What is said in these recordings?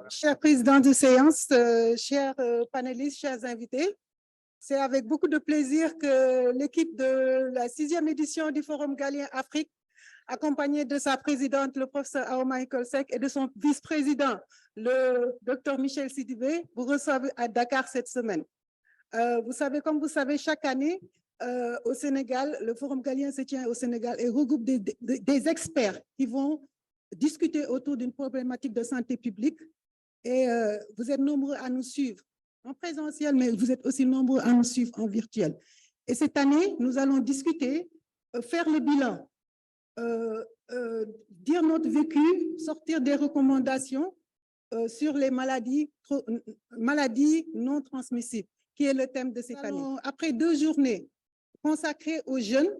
Cher président de séance, chers panélistes, chers invités, c'est avec beaucoup de plaisir que l'équipe de la 6e édition du Forum Galien Afrique, accompagnée de sa présidente, le professeur Aoma Ekolsek, et de son vice-président, le docteur Michel Sidibé, vous recevez à Dakar cette semaine. Comme vous savez, chaque année, au Sénégal, le Forum Galien se tient au Sénégal et regroupe des experts qui vont discuter autour d'une problématique de santé publique. Et vous êtes nombreux à nous suivre en présentiel, mais vous êtes aussi nombreux à nous suivre en virtuel. Et cette année, nous allons discuter, faire le bilan, dire notre vécu, sortir des recommandations sur les maladies non transmissibles, qui est le thème de cette année. Après 2 journées consacrées aux jeunes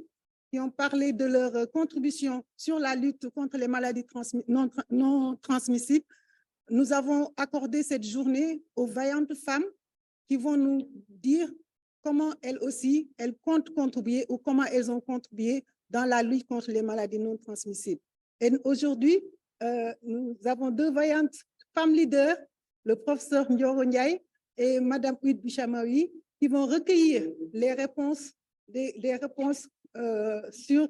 qui ont parlé de leur contribution sur la lutte contre les maladies non transmissibles, nous avons accordé cette journée aux vaillantes femmes qui vont nous dire comment elles aussi, elles comptent contribuer ou comment elles ont contribué dans la lutte contre les maladies non transmissibles. Et aujourd'hui, nous avons 2 vaillantes femmes leaders, le professeur Ndioro Ndiaye et Madame Ouid Bichamaoui, qui vont recueillir les réponses, sur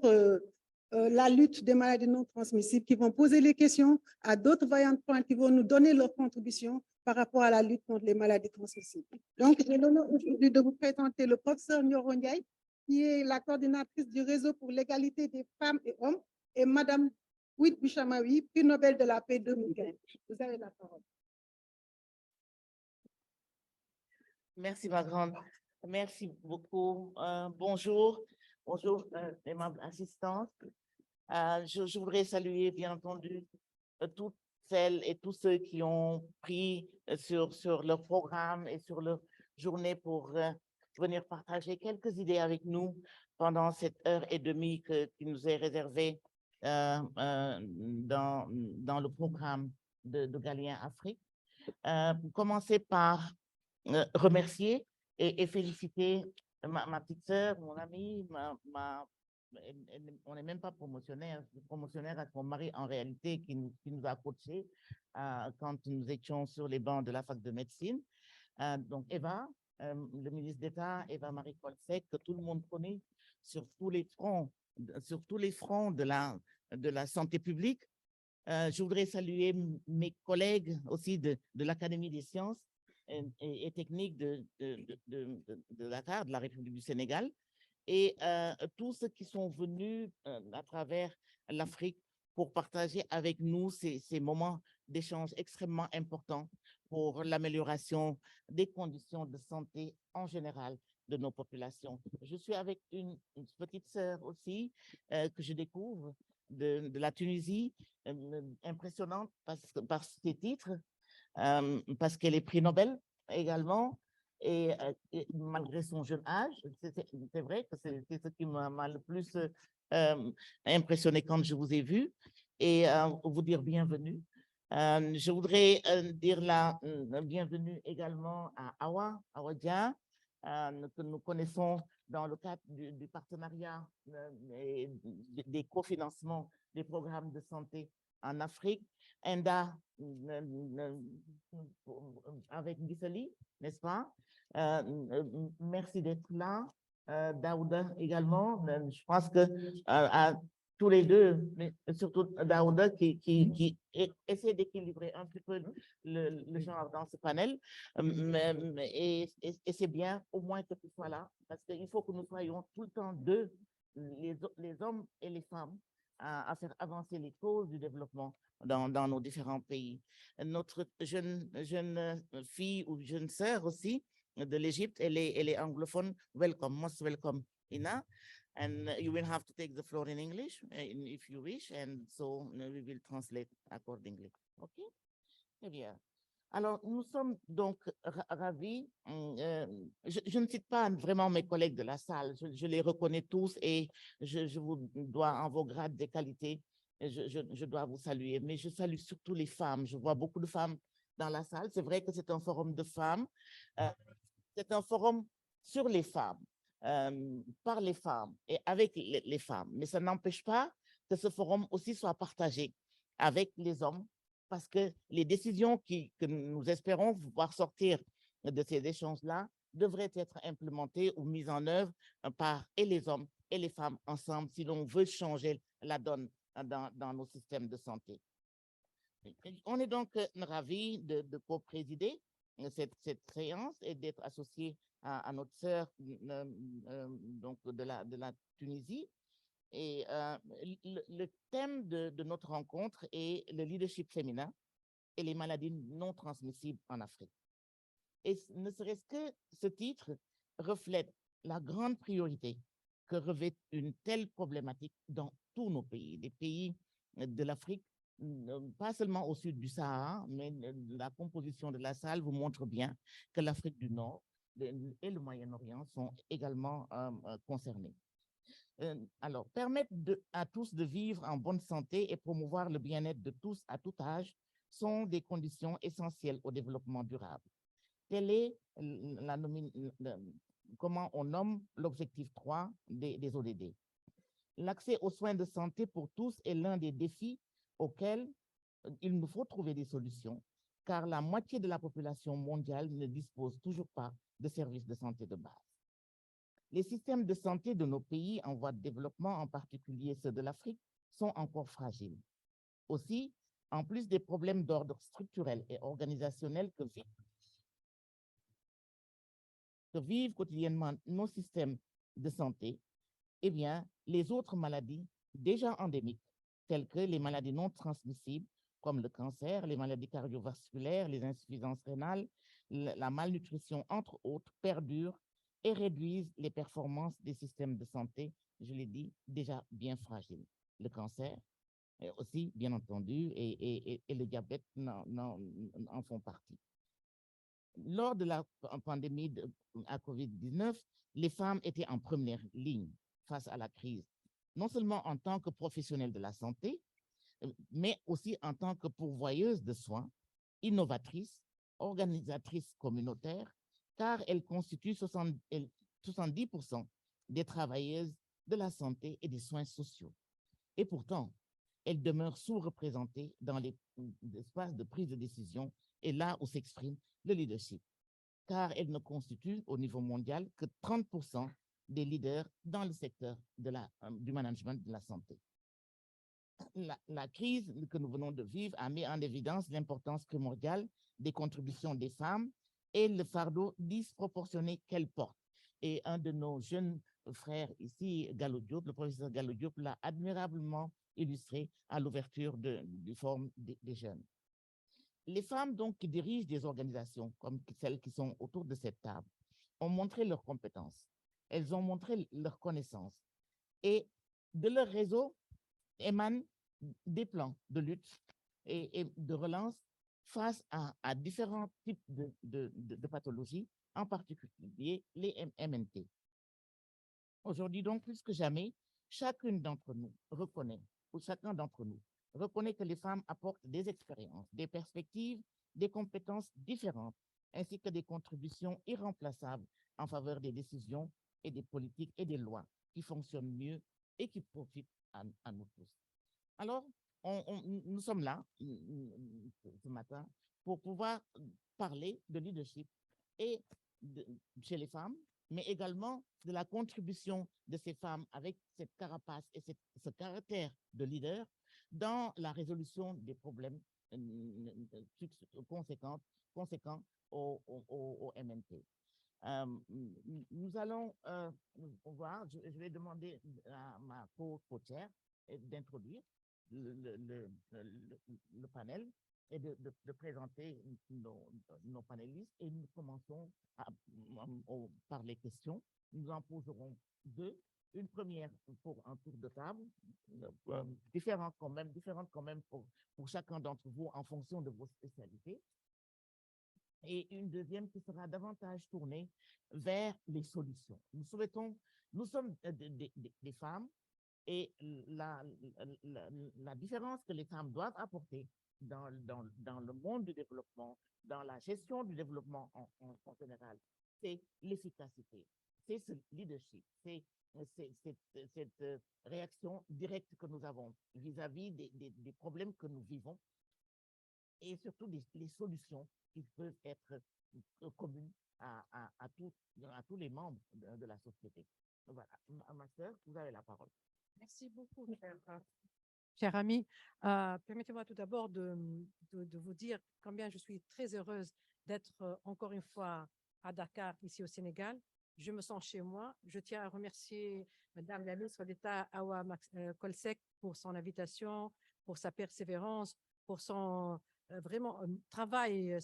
la lutte des maladies non transmissibles, qui vont poser les questions à d'autres vaillantes femmes qui vont nous donner leur contribution par rapport à la lutte contre les maladies transmissibles. Donc, j'ai l'honneur aujourd'hui de vous présenter le professeur Ndioro Ndiaye, qui est la coordinatrice du réseau pour l'égalité des femmes et hommes, et Madame Ouid Bichamaoui, prix Nobel de la paix 2015. Vous avez la parole. Merci, ma grande. Merci beaucoup. Bonjour, aimable assistante. Je voudrais saluer, bien entendu, toutes celles et tous ceux qui ont pris sur leur programme et sur leur journée pour venir partager quelques idées avec nous pendant cette heure et demie qui nous est réservée dans le programme de Galien Afrique. Pour commencer par remercier et féliciter ma petite sœur, mon amie, on n'est même pas promotionnaire à son mari en réalité qui nous a coachés quand nous étions sur les bancs de la fac de médecine. Donc Eva, le ministre d'État, Eva Marie Colsec, que tout le monde connaît sur tous les fronts de la santé publique. Je voudrais saluer mes collègues aussi de l'Académie des sciences et techniques de Dakar, de la République du Sénégal, et tous ceux qui sont venus à travers l'Afrique pour partager avec nous ces moments d'échange extrêmement importants pour l'amélioration des conditions de santé en général de nos populations. Je suis avec une petite sœur aussi que je découvre de la Tunisie, impressionnante par ses titres, parce qu'elle est prix Nobel également, et malgré son jeune âge, c'est vrai que c'est ce qui m'a le plus impressionné quand je vous ai vu, et vous dire bienvenue. Je voudrais dire la bienvenue également à Awa Dia, que nous connaissons dans le cadre du partenariat et des cofinancements des programmes de santé en Afrique. Enda avec Gisali, n'est-ce pas? Merci d'être là. Daouda également. Je pense que à tous les deux, mais surtout Daouda qui essaie d'équilibrer un petit peu le genre dans ce panel. Et c'est bien au moins que tu sois là, parce qu'il faut que nous soyons tout le temps deux, les hommes et les femmes, à faire avancer les causes du développement dans nos différents pays. Notre jeune fille ou jeune sœur aussi de l'Égypte, elle est anglophone. Welcome, most welcome, Ina. And you will have to take the floor in English if you wish, and so we will translate accordingly. OK? Très bien. Alors, nous sommes donc ravis. Je ne cite pas vraiment mes collègues de la salle, je les reconnais tous et je vous dois en vos grades des qualités, je dois vous saluer. Mais je salue surtout les femmes. Je vois beaucoup de femmes dans la salle. C'est vrai que c'est un forum de femmes. C'est un forum sur les femmes, par les femmes et avec les femmes. Mais ça n'empêche pas que ce forum aussi soit partagé avec les hommes parce que les décisions que nous espérons voir sortir de ces échanges-là devraient être implémentées ou mises en œuvre par et les hommes et les femmes ensemble si l'on veut changer la donne dans nos systèmes de santé. On est donc ravis de co-présider cette séance et d'être associés à notre sœur donc de la Tunisie. Et le thème de notre rencontre est le leadership féminin et les maladies non transmissibles en Afrique. Et ne serait-ce que ce titre reflète la grande priorité que revêt une telle problématique dans tous nos pays, les pays de l'Afrique, pas seulement au sud du Sahara, mais la composition de la salle vous montre bien que l'Afrique du Nord et le Moyen-Orient sont également concernés. Alors, permettre à tous de vivre en bonne santé et promouvoir le bien-être de tous à tout âge sont des conditions essentielles au développement durable. Telle est comment on nomme l'objectif 3 des ODD. L'accès aux soins de santé pour tous est l'un des défis auxquels il nous faut trouver des solutions, car la moitié de la population mondiale ne dispose toujours pas de services de santé de base. Les systèmes de santé de nos pays en voie de développement, en particulier ceux de l'Afrique, sont encore fragiles. Aussi, en plus des problèmes d'ordre structurel et organisationnel que vivent quotidiennement nos systèmes de santé, eh bien, les autres maladies déjà endémiques, telles que les maladies non transmissibles, comme le cancer, les maladies cardiovasculaires, les insuffisances rénales, la malnutrition, entre autres, perdurent et réduisent les performances des systèmes de santé, je l'ai dit, déjà bien fragiles. Le cancer aussi, bien entendu, et le diabète en font partie. Lors de la pandémie à COVID-19, les femmes étaient en première ligne face à la crise, non seulement en tant que professionnelles de la santé, mais aussi en tant que pourvoyeuses de soins, innovatrices, organisatrices communautaires, car elles constituent 70% des travailleuses de la santé et des soins sociaux. Et pourtant, elles demeurent sous-représentées dans les espaces de prise de décision et là où s'exprime le leadership, car elles ne constituent au niveau mondial que 30% des leaders dans le secteur du management de la santé. La crise que nous venons de vivre a mis en évidence l'importance primordiale des contributions des femmes et le fardeau disproportionné qu'elles portent. Et un de nos jeunes frères ici, Gallo Diop, le professeur Gallo Diop, l'a admirablement illustré à l'ouverture du forum des jeunes. Les femmes donc qui dirigent des organisations comme celles qui sont autour de cette table ont montré leurs compétences, elles ont montré leurs connaissances et de leur réseau émanent des plans de lutte et de relance face à différents types de pathologies, en particulier les MNT. Aujourd'hui donc, plus que jamais, chacun d'entre nous reconnaît que les femmes apportent des expériences, des perspectives, des compétences différentes, ainsi que des contributions irremplaçables en faveur des décisions et des politiques et des lois qui fonctionnent mieux et qui profitent à nous tous. Alors, nous sommes là ce matin pour pouvoir parler de leadership et chez les femmes, mais également de la contribution de ces femmes avec cette carapace et ce caractère de leader dans la résolution des problèmes conséquents au MNT. Nous allons voir, je vais demander à ma co-chair d'introduire le panel et de présenter nos panélistes et nous commençons par les questions. Nous en poserons deux. Une première pour un tour de table, différente quand même pour chacun d'entre vous en fonction de vos spécialités. Et une deuxième qui sera davantage tournée vers les solutions. Nous sommes des femmes et la différence que les femmes doivent apporter dans le monde du développement, dans la gestion du développement en général, c'est l'efficacité, c'est ce leadership, c'est cette réaction directe que nous avons vis-à-vis des problèmes que nous vivons et surtout les solutions qui peuvent être communes à tous les membres de la société. Voilà, ma sœur, vous avez la parole. Merci beaucoup, cher ami. Permettez-moi tout d'abord de vous dire combien je suis très heureuse d'être encore une fois à Dakar, ici au Sénégal. Je me sens chez moi. Je tiens à remercier Madame la ministre d'État Awa Kolsek pour son invitation, pour sa persévérance, pour son vraiment travail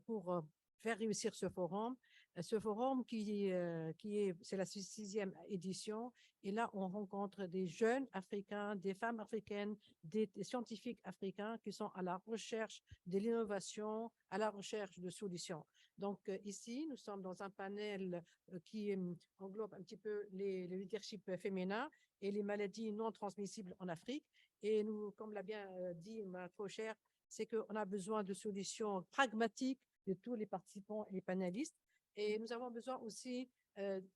pour faire réussir ce forum. Ce forum c'est la 6e édition. Et là, on rencontre des jeunes Africains, des femmes africaines, des scientifiques africains qui sont à la recherche de l'innovation, à la recherche de solutions. Donc, ici, nous sommes dans un panel qui englobe un petit peu le leadership féminin et les maladies non transmissibles en Afrique. Et nous, comme l'a bien dit ma co-chère, c'est qu'on a besoin de solutions pragmatiques de tous les participants et les panélistes. Et nous avons besoin aussi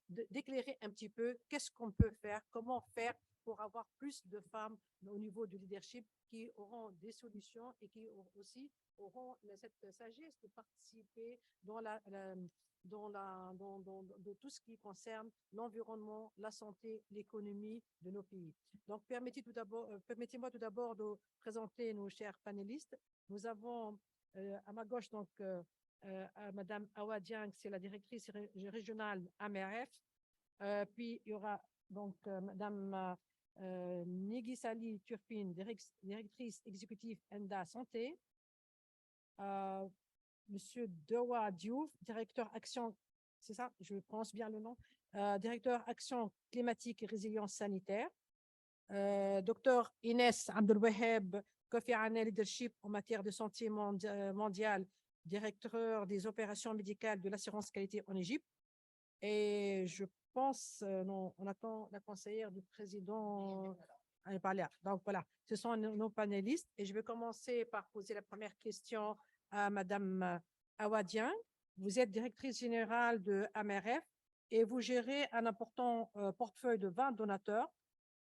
d'éclairer un petit peu qu'est-ce qu'on peut faire, comment faire pour avoir plus de femmes au niveau du leadership qui auront des solutions et qui aussi auront cette sagesse de participer dans de tout ce qui concerne l'environnement, la santé, l'économie de nos pays. Donc, permettez-moi tout d'abord de présenter nos chers panélistes. Nous avons à ma gauche donc Madame Awa Dieng, c'est la directrice régionale AMRF. Puis il y aura donc Madame Nigisali Turpin, directrice exécutive ENDA Santé. Monsieur Dewa Diouf, directeur Action, c'est ça, je prononce bien le nom, directeur Action climatique et résilience sanitaire. Docteur Inès Abdelwaheb, Kofi Annan Leadership en matière de santé mondiale, directeur des opérations médicales de l'assurance qualité en Égypte. Et je pense, on attend la conseillère du président. Donc voilà, ce sont nos panélistes. Et je vais commencer par poser la première question à Madame Awa Dieng. Vous êtes directrice générale de AMRF et vous gérez un important portefeuille de 20 donateurs.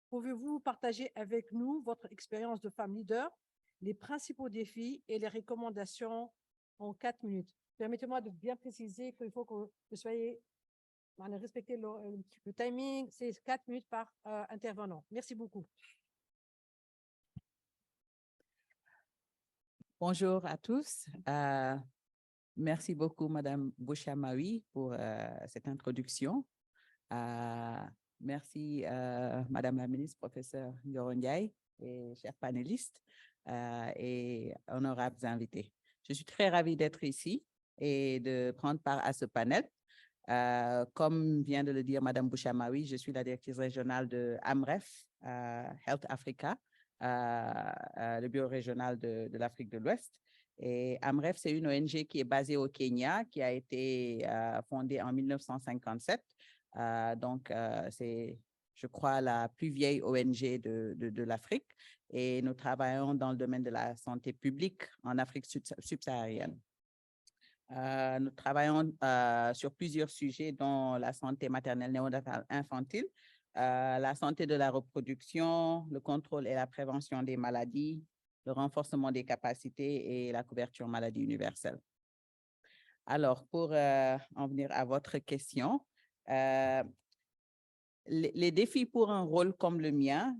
Pouvez-vous partager avec nous votre expérience de femme leader, les principaux défis et les recommandations en 4 minutes? Permettez-moi de bien préciser qu'il faut que vous soyez, respectez le timing, c'est 4 minutes par intervenant. Merci beaucoup. Bonjour à tous. Merci beaucoup, Madame Bouchamawi, pour cette introduction. Merci, Madame la ministre, professeur Yoro Ndiaye et chers panélistes et honorables invités. Je suis très ravie d'être ici et de prendre part à ce panel. Comme vient de le dire Madame Bouchamawi, je suis la directrice régionale de AMREF, Health Africa, le bureau régional de l'Afrique de l'Ouest. Et AMREF, c'est une ONG qui est basée au Kenya, qui a été fondée en 1957. Donc, c'est, je crois, la plus vieille ONG de l'Afrique. Et nous travaillons dans le domaine de la santé publique en Afrique subsaharienne. Nous travaillons sur plusieurs sujets, dont la santé maternelle néonatale infantile, la santé de la reproduction, le contrôle et la prévention des maladies, le renforcement des capacités et la couverture maladie universelle. Alors, pour en venir à votre question, les défis pour un rôle comme le mien,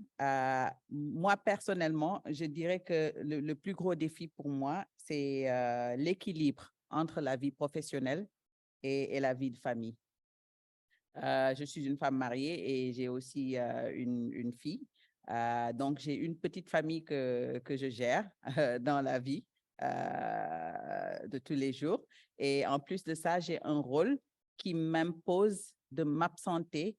moi personnellement, je dirais que le plus gros défi pour moi, c'est l'équilibre entre la vie professionnelle et la vie de famille. Je suis une femme mariée et j'ai aussi une fille. Donc, j'ai une petite famille que je gère dans la vie de tous les jours. Et en plus de ça, j'ai un rôle qui m'impose de m'absenter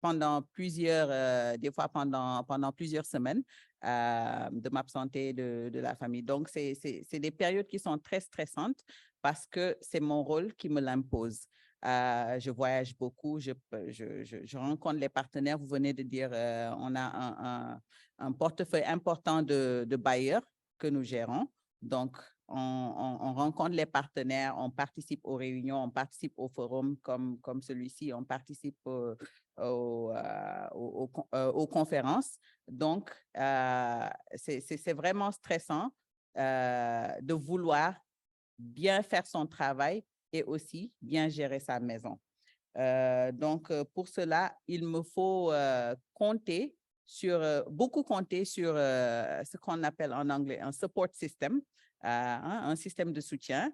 pendant plusieurs, des fois pendant plusieurs semaines, de m'absenter de la famille. Donc, c'est des périodes qui sont très stressantes parce que c'est mon rôle qui me l'impose. Je voyage beaucoup, je rencontre les partenaires. Vous venez de dire, on a un portefeuille important de bailleurs que nous gérons. Donc, on rencontre les partenaires, on participe aux réunions, on participe aux forums comme celui-ci, on participe aux conférences. Donc, c'est vraiment stressant de vouloir bien faire son travail et aussi bien gérer sa maison. Donc, pour cela, il me faut beaucoup compter sur ce qu'on appelle en anglais un support system, un système de soutien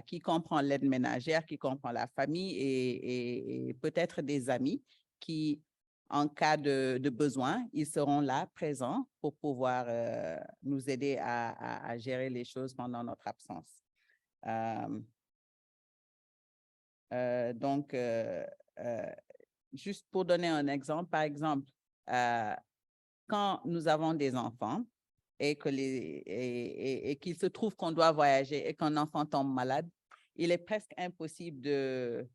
qui comprend l'aide ménagère, qui comprend la famille et peut-être des amis qui, en cas de besoin, ils seront là, présents, pour pouvoir nous aider à gérer les choses pendant notre absence. Donc, juste pour donner un exemple, par exemple, quand nous avons des enfants et qu'il se trouve qu'on doit voyager et qu'un enfant tombe malade, il est presque impossible de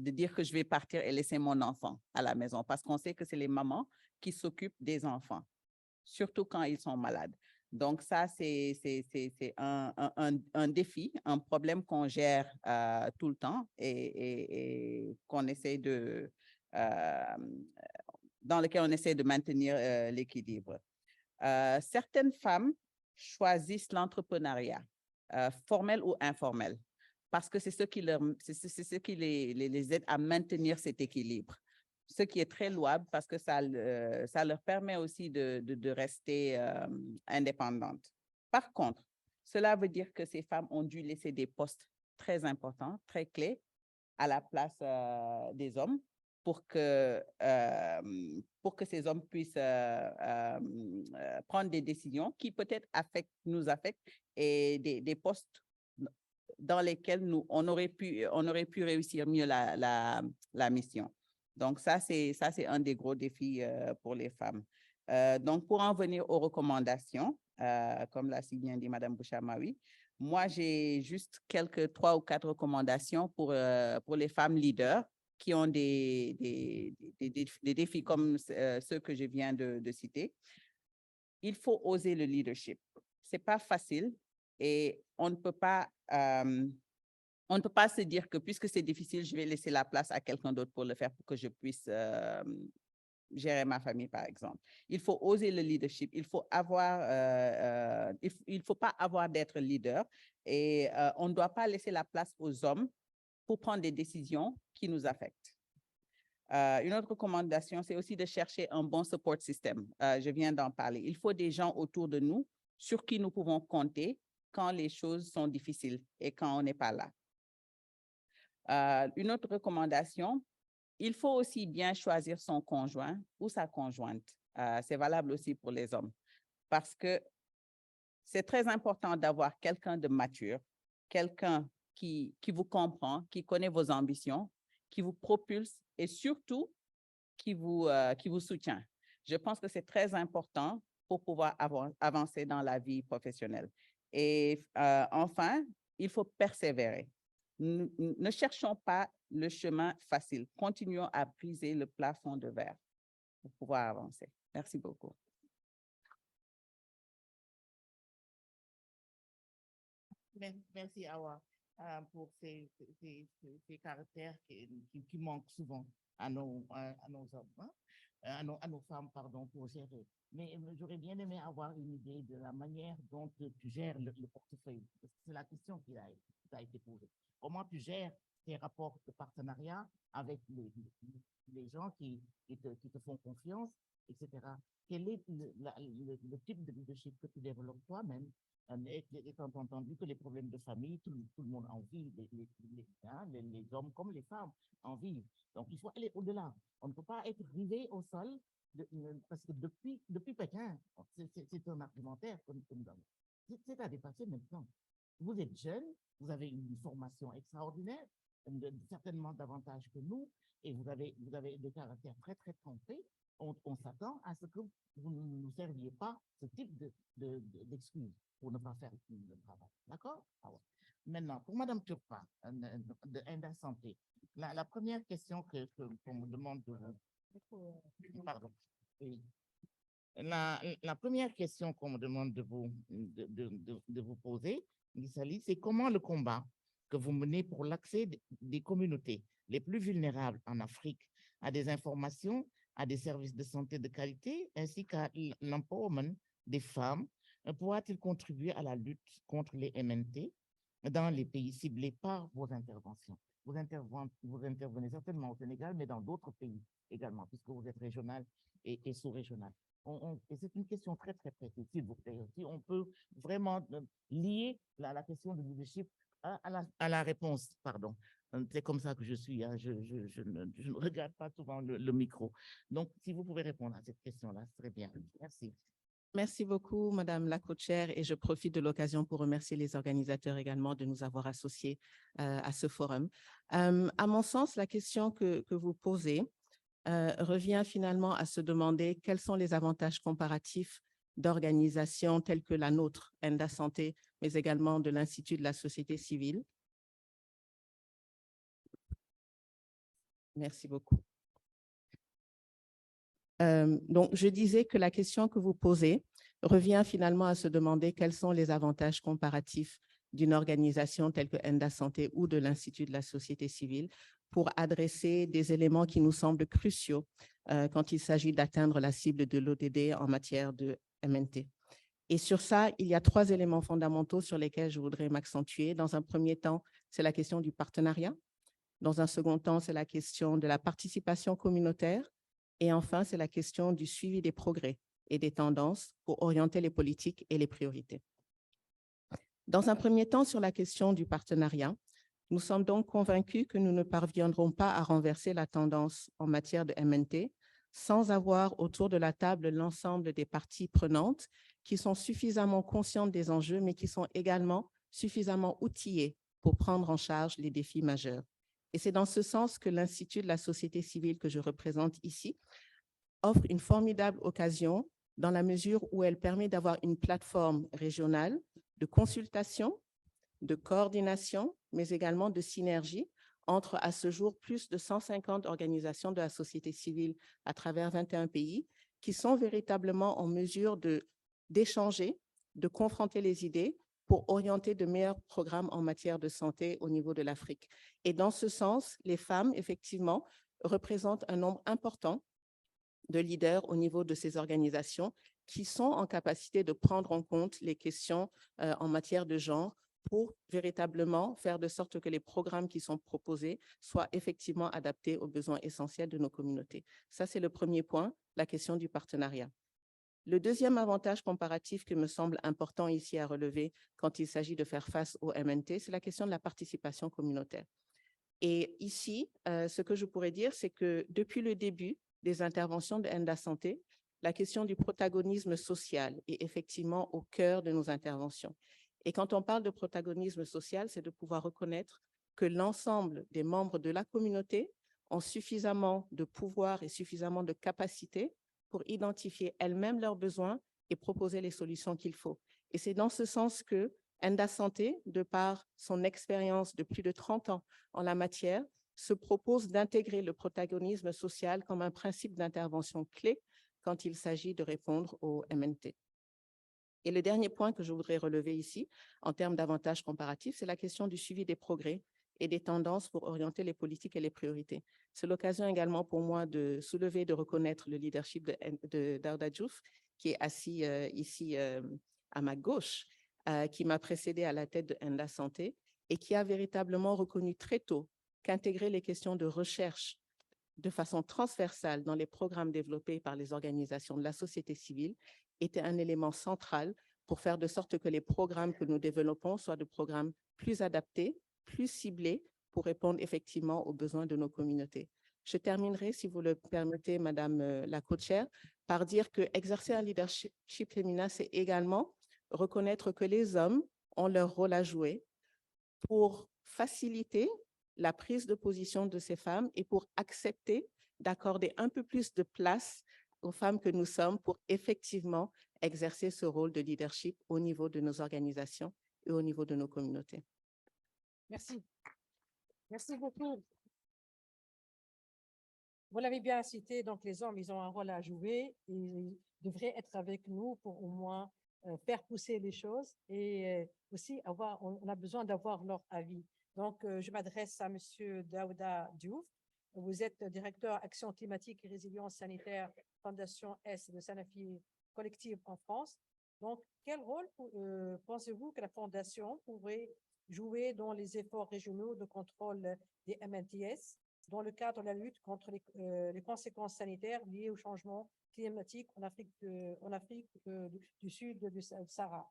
dire que je vais partir et laisser mon enfant à la maison parce qu'on sait que c'est les mamans qui s'occupent des enfants, surtout quand ils sont malades. Donc, ça, c'est un défi, un problème qu'on gère tout le temps et qu'on essaie dans lequel on essaie de maintenir l'équilibre. Certaines femmes choisissent l'entrepreneuriat, formel ou informel, parce que c'est ce qui les aide à maintenir cet équilibre, ce qui est très louable parce que ça leur permet aussi de rester indépendantes. Par contre, cela veut dire que ces femmes ont dû laisser des postes très importants, très clés à la place des hommes pour que ces hommes puissent prendre des décisions qui peut-être nous affectent et des postes dans lesquels on aurait pu réussir mieux la mission. Donc, ça, c'est un des gros défis pour les femmes. Donc, pour en venir aux recommandations, comme l'a si bien dit Mme Bouchamaoui, moi, j'ai juste 3 ou 4 recommandations pour les femmes leaders qui ont des défis comme ceux que je viens de citer. Il faut oser le leadership. Ce n'est pas facile et on ne peut pas se dire que puisque c'est difficile, je vais laisser la place à quelqu'un d'autre pour le faire pour que je puisse gérer ma famille, par exemple. Il faut oser le leadership. Il faut faut pas avoir d'être leader et on ne doit pas laisser la place aux hommes pour prendre des décisions qui nous affectent. Une autre recommandation, c'est aussi de chercher un bon support system. Je viens d'en parler. Il faut des gens autour de nous sur qui nous pouvons compter quand les choses sont difficiles et quand on n'est pas là. Une autre recommandation, il faut aussi bien choisir son conjoint ou sa conjointe. C'est valable aussi pour les hommes parce que c'est très important d'avoir quelqu'un de mature, quelqu'un qui vous comprend, qui connaît vos ambitions, qui vous propulse et surtout qui vous soutient. Je pense que c'est très important pour pouvoir avancer dans la vie professionnelle. Et enfin, il faut persévérer. Ne cherchons pas le chemin facile. Continuons à briser le plafond de verre pour pouvoir avancer. Merci beaucoup. Merci, Awa, pour ces caractères qui manquent souvent à nos hommes, hein, à nos femmes, pardon, pour gérer. Mais j'aurais bien aimé avoir une idée de la manière dont tu gères le portefeuille. C'est la question qui a été posée. Comment tu gères tes rapports de partenariat avec les gens qui te font confiance, etc. Quel est le type de leadership que tu développes toi-même, étant entendu que les problèmes de famille, tout le monde en vit, les hommes comme les femmes en vivent. Donc, il faut aller au-delà. On ne peut pas être rivé au sol parce que depuis Pékin, c'est un argumentaire que nous avons. C'est à dépasser maintenant. Vous êtes jeune, vous avez une formation extraordinaire, certainement davantage que nous, et vous avez des caractères très, très trempés. On s'attend à ce que vous ne nous serviez pas ce type d'excuses pour ne pas faire le travail. D'accord? Maintenant, pour Mme Turpa, de Inda Santé, la première question qu'on me demande de vous... Pardon. Oui. La première question qu'on me demande de vous poser, Gisali, c'est comment le combat que vous menez pour l'accès des communautés les plus vulnérables en Afrique à des informations, à des services de santé de qualité, ainsi qu'à l'empowerment des femmes? Pourra-t-il contribuer à la lutte contre les MNT dans les pays ciblés par vos interventions? Vous intervenez certainement au Sénégal, mais dans d'autres pays également, puisque vous êtes régional et sous-régional. Et c'est une question très, très précise, s'il vous plaît. Si on peut vraiment lier la question du leadership à la réponse, pardon. C'est comme ça que je suis, hein. Je ne regarde pas souvent le micro. Donc, si vous pouvez répondre à cette question-là, ce serait bien. Merci. Merci beaucoup, Madame la co-chair, et je profite de l'occasion pour remercier les organisateurs également de nous avoir associés à ce forum. À mon sens, la question que vous posez revient finalement à se demander quels sont les avantages comparatifs d'organisations telles que la nôtre, Enda Santé, mais également de l'Institut de la société civile. Merci beaucoup. Donc, je disais que la question que vous posez revient finalement à se demander quels sont les avantages comparatifs d'une organisation telle que Enda Santé ou de l'Institut de la société civile pour adresser des éléments qui nous semblent cruciaux quand il s'agit d'atteindre la cible de l'ODD en matière de MNT. Et sur ça, il y a 3 éléments fondamentaux sur lesquels je voudrais m'accentuer. Dans un premier temps, c'est la question du partenariat. Dans un second temps, c'est la question de la participation communautaire. Et enfin, c'est la question du suivi des progrès et des tendances pour orienter les politiques et les priorités. Dans un premier temps, sur la question du partenariat, nous sommes donc convaincus que nous ne parviendrons pas à renverser la tendance en matière de MNT sans avoir autour de la table l'ensemble des parties prenantes qui sont suffisamment conscientes des enjeux, mais qui sont également suffisamment outillées pour prendre en charge les défis majeurs. Et c'est dans ce sens que l'Institut de la société civile que je représente ici offre une formidable occasion dans la mesure où elle permet d'avoir une plateforme régionale de consultation, de coordination, mais également de synergie entre, à ce jour, plus de 150 organisations de la société civile à travers 21 pays qui sont véritablement en mesure d'échanger, de confronter les idées pour orienter de meilleurs programmes en matière de santé au niveau de l'Afrique. Et dans ce sens, les femmes, effectivement, représentent un nombre important de leaders au niveau de ces organisations qui sont en capacité de prendre en compte les questions en matière de genre pour véritablement faire de sorte que les programmes qui sont proposés soient effectivement adaptés aux besoins essentiels de nos communautés. Ça, c'est le premier point, la question du partenariat. Le deuxième avantage comparatif qui me semble important ici à relever quand il s'agit de faire face au MNT, c'est la question de la participation communautaire. Et ici, ce que je pourrais dire, c'est que depuis le début des interventions de Enda Santé, la question du protagonisme social est effectivement au cœur de nos interventions. Et quand on parle de protagonisme social, c'est de pouvoir reconnaître que l'ensemble des membres de la communauté ont suffisamment de pouvoir et suffisamment de capacité pour identifier elles-mêmes leurs besoins et proposer les solutions qu'il faut. Et c'est dans ce sens que Enda Santé, de par son expérience de plus de 30 ans en la matière, se propose d'intégrer le protagonisme social comme un principe d'intervention clé quand il s'agit de répondre au MNT. Et le dernier point que je voudrais relever ici, en termes d'avantages comparatifs, c'est la question du suivi des progrès et des tendances pour orienter les politiques et les priorités. C'est l'occasion également pour moi de soulever et de reconnaître le leadership de Daouda Diouf, qui est assis ici à ma gauche, qui m'a précédé à la tête de Enda Santé et qui a véritablement reconnu très tôt qu'intégrer les questions de recherche de façon transversale dans les programmes développés par les organisations de la société civile était un élément central pour faire de sorte que les programmes que nous développons soient des programmes plus adaptés, plus ciblés pour répondre effectivement aux besoins de nos communautés. Je terminerai, si vous le permettez, Madame la co-chair, par dire que exercer un leadership féminin, c'est également reconnaître que les hommes ont leur rôle à jouer pour faciliter la prise de position de ces femmes et pour accepter d'accorder un peu plus de place aux femmes que nous sommes pour effectivement exercer ce rôle de leadership au niveau de nos organisations et au niveau de nos communautés. Merci. Merci beaucoup. Vous l'avez bien cité, donc les hommes, ils ont un rôle à jouer et ils devraient être avec nous pour au moins faire pousser les choses et aussi on a besoin d'avoir leur avis. Donc, je m'adresse à Monsieur Daouda Diouf, Vous êtes directeur Action climatique et résilience sanitaire, Fondation S de Sanofi Collective en France. Donc, quel rôle pensez-vous que la Fondation pourrait jouer dans les efforts régionaux de contrôle des MNTS dans le cadre de la lutte contre les conséquences sanitaires liées au changement climatique en Afrique du Sud du Sahara?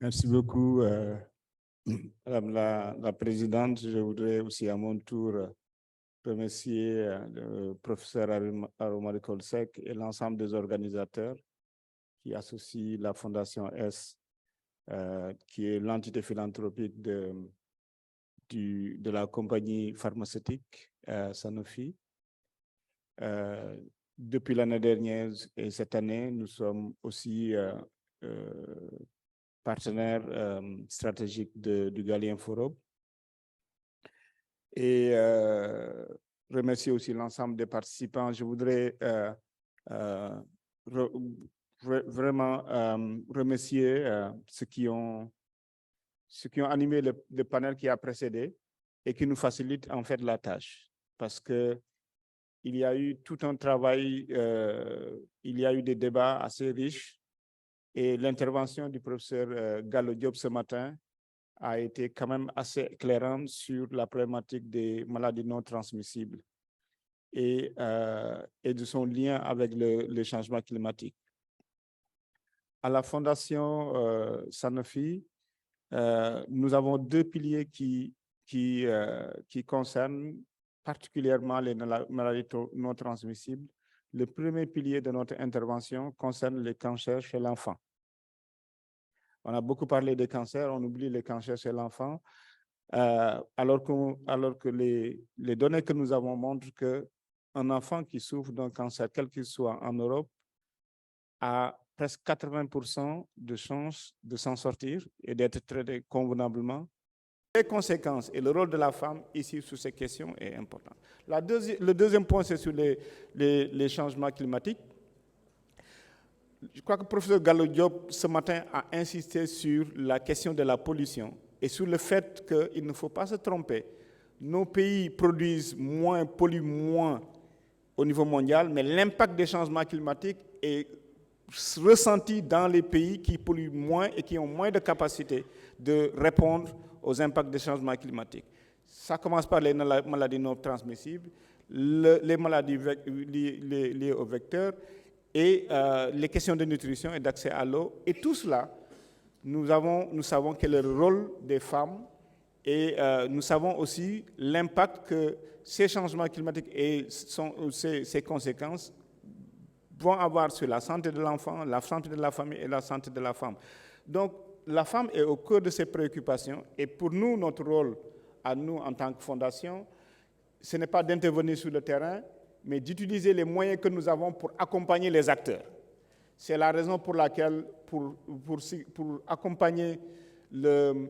Merci beaucoup, Madame la Présidente. Je voudrais aussi à mon tour remercier le professeur Aromari Kolsek et l'ensemble des organisateurs qui associent la Fondation S, qui est l'entité philanthropique de la compagnie pharmaceutique Sanofi. Depuis l'année dernière et cette année, nous sommes aussi partenaires stratégiques du Galien Forum. Et remercier aussi l'ensemble des participants. Je voudrais vraiment remercier ceux qui ont animé le panel qui a précédé et qui nous facilitent en fait la tâche. Parce que il y a eu tout un travail, il y a eu des débats assez riches et l'intervention du professeur Gallo Diop ce matin a été quand même assez éclairante sur la problématique des maladies non transmissibles et de son lien avec le changement climatique. À la Fondation Sanofi, nous avons deux piliers qui concernent particulièrement les maladies non transmissibles. Le premier pilier de notre intervention concerne les cancers chez l'enfant. On a beaucoup parlé des cancers, on oublie les cancers chez l'enfant, alors que les données que nous avons montrent qu'un enfant qui souffre d'un cancer, quel qu'il soit en Europe, a presque 80% de chances de s'en sortir et d'être traité convenablement. Les conséquences et le rôle de la femme ici sur ces questions est important. Le deuxième point, c'est sur les changements climatiques. Je crois que le professeur Gallo Diop, ce matin, a insisté sur la question de la pollution et sur le fait qu'il ne faut pas se tromper. Nos pays produisent moins, polluent moins au niveau mondial, mais l'impact des changements climatiques est ressenti dans les pays qui polluent moins et qui ont moins de capacité de répondre aux impacts des changements climatiques. Ça commence par les maladies non transmissibles, les maladies liées aux vecteurs, et les questions de nutrition et d'accès à l'eau. Et tout cela, nous savons quel est le rôle des femmes et nous savons aussi l'impact que ces changements climatiques et ces conséquences vont avoir sur la santé de l'enfant, la santé de la famille et la santé de la femme. Donc, la femme est au cœur de ces préoccupations et pour nous, notre rôle à nous en tant que fondation, ce n'est pas d'intervenir sur le terrain, mais d'utiliser les moyens que nous avons pour accompagner les acteurs. C'est la raison pour laquelle, pour accompagner les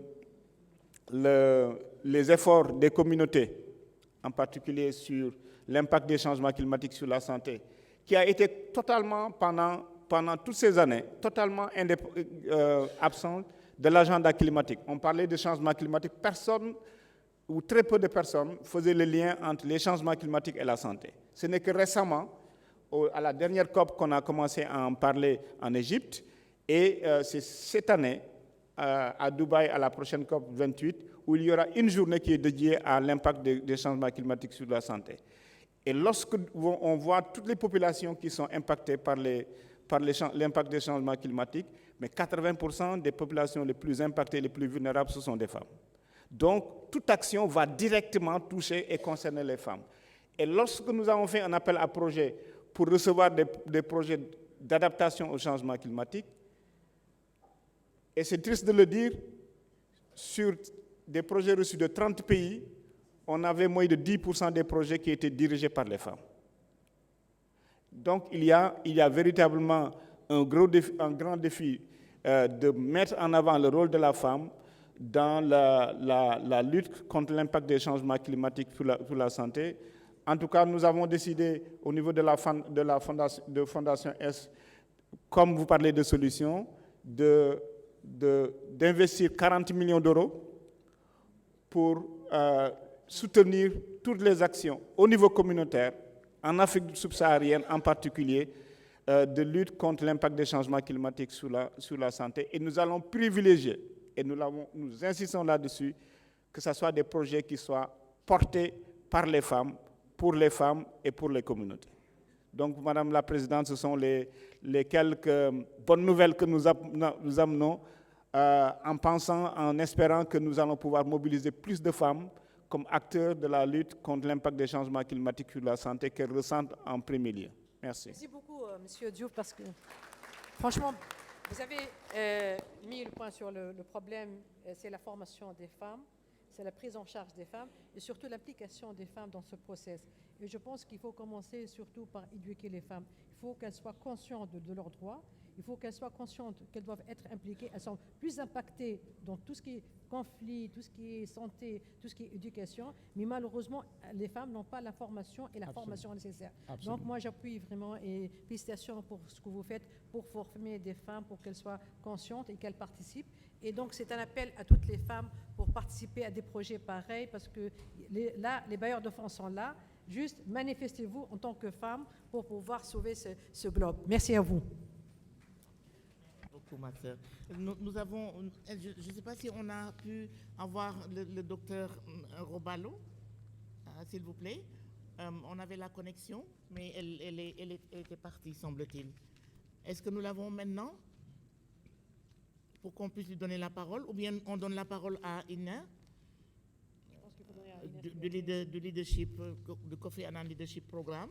efforts des communautés, en particulier sur l'impact des changements climatiques sur la santé, qui a été totalement, pendant toutes ces années, totalement absent de l'agenda climatique. On parlait de changement climatique, personne ou très peu de personnes faisaient le lien entre les changements climatiques et la santé. Ce n'est que récemment, à la dernière COP, qu'on a commencé à en parler en Égypte, et c'est cette année, à Dubaï, à la prochaine COP 28, où il y aura une journée qui est dédiée à l'impact des changements climatiques sur la santé. Et lorsque on voit toutes les populations qui sont impactées par l'impact des changements climatiques, mais 80% des populations les plus impactées, les plus vulnérables, ce sont des femmes. Donc, toute action va directement toucher et concerner les femmes. Et lorsque nous avons fait un appel à projets pour recevoir des projets d'adaptation au changement climatique, et c'est triste de le dire, sur des projets reçus de 30 pays, on avait moins de 10% des projets qui étaient dirigés par les femmes. Donc, il y a véritablement un grand défi de mettre en avant le rôle de la femme dans la lutte contre l'impact des changements climatiques pour la santé. En tout cas, nous avons décidé au niveau de la Fondation S, comme vous parlez de solutions, d'investir 40 millions d'euros pour soutenir toutes les actions au niveau communautaire, en Afrique subsaharienne en particulier, de lutte contre l'impact des changements climatiques sur la santé. Et nous allons privilégier, et nous insistons là-dessus, que ce soit des projets qui soient portés par les femmes et pour les communautés. Donc, Madame la Présidente, ce sont les quelques bonnes nouvelles que nous amenons en pensant, en espérant que nous allons pouvoir mobiliser plus de femmes comme acteurs de la lutte contre l'impact des changements climatiques sur la santé qu'elles ressentent en premier lieu. Merci. Merci beaucoup, Monsieur Diouf, parce que franchement, vous avez mis le point sur le problème, c'est la formation des femmes, c'est la prise en charge des femmes et surtout l'implication des femmes dans ce process. Et je pense qu'il faut commencer surtout par éduquer les femmes. Il faut qu'elles soient conscientes de leurs droits. Il faut qu'elles soient conscientes qu'elles doivent être impliquées. Elles sont plus impactées dans tout ce qui est conflit, tout ce qui est santé, tout ce qui est éducation. Mais malheureusement, les femmes n'ont pas la formation et la formation nécessaire. Absolument. Donc moi, j'appuie vraiment et félicitations pour ce que vous faites pour former des femmes, pour qu'elles soient conscientes et qu'elles participent. Et donc, c'est un appel à toutes les femmes pour participer à des projets pareils parce que là, les bailleurs de fonds sont là. Juste manifestez-vous en tant que femme pour pouvoir sauver ce globe. Merci à vous. Beaucoup, ma sœur. Nous avons, je ne sais pas si on a pu avoir le docteur Robalo, s'il vous plaît. On avait la connexion, mais elle était partie, semble-t-il. Est-ce que nous l'avons maintenant pour qu'on puisse lui donner la parole, ou bien on donne la parole à Ina du leadership, du Kofi Annan Leadership Programme.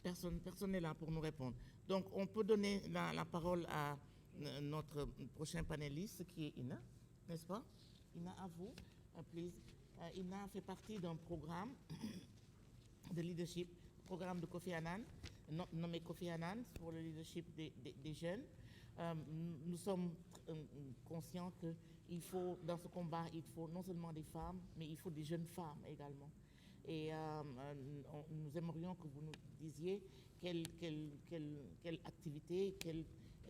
Personne n'est là pour nous répondre. Donc, on peut donner la parole à notre prochain panéliste, qui est Ina, n'est-ce pas? Ina, à vous, please. Ina fait partie d'un programme de leadership, programme de Kofi Annan, nommé Kofi Annan pour le leadership des jeunes. Nous sommes conscients qu'il faut, dans ce combat, il faut non seulement des femmes, mais il faut des jeunes femmes également. Et nous aimerions que vous nous disiez quelle activité, quel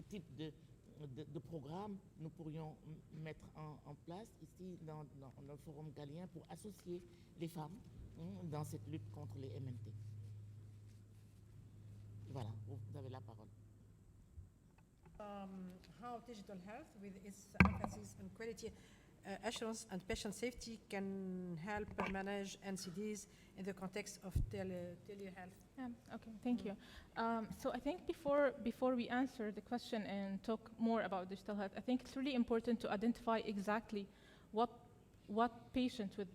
type de programme nous pourrions mettre en place ici dans le Forum Galien pour associer les femmes dans cette lutte contre les MNT. Voilà, vous avez la parole. How digital health, with its emphasis on quality assurance and patient safety, can help manage NCDs in the context of telehealth. Okay, thank you. So I think before we answer the question and talk more about digital health, I think it's really important to identify exactly what patients with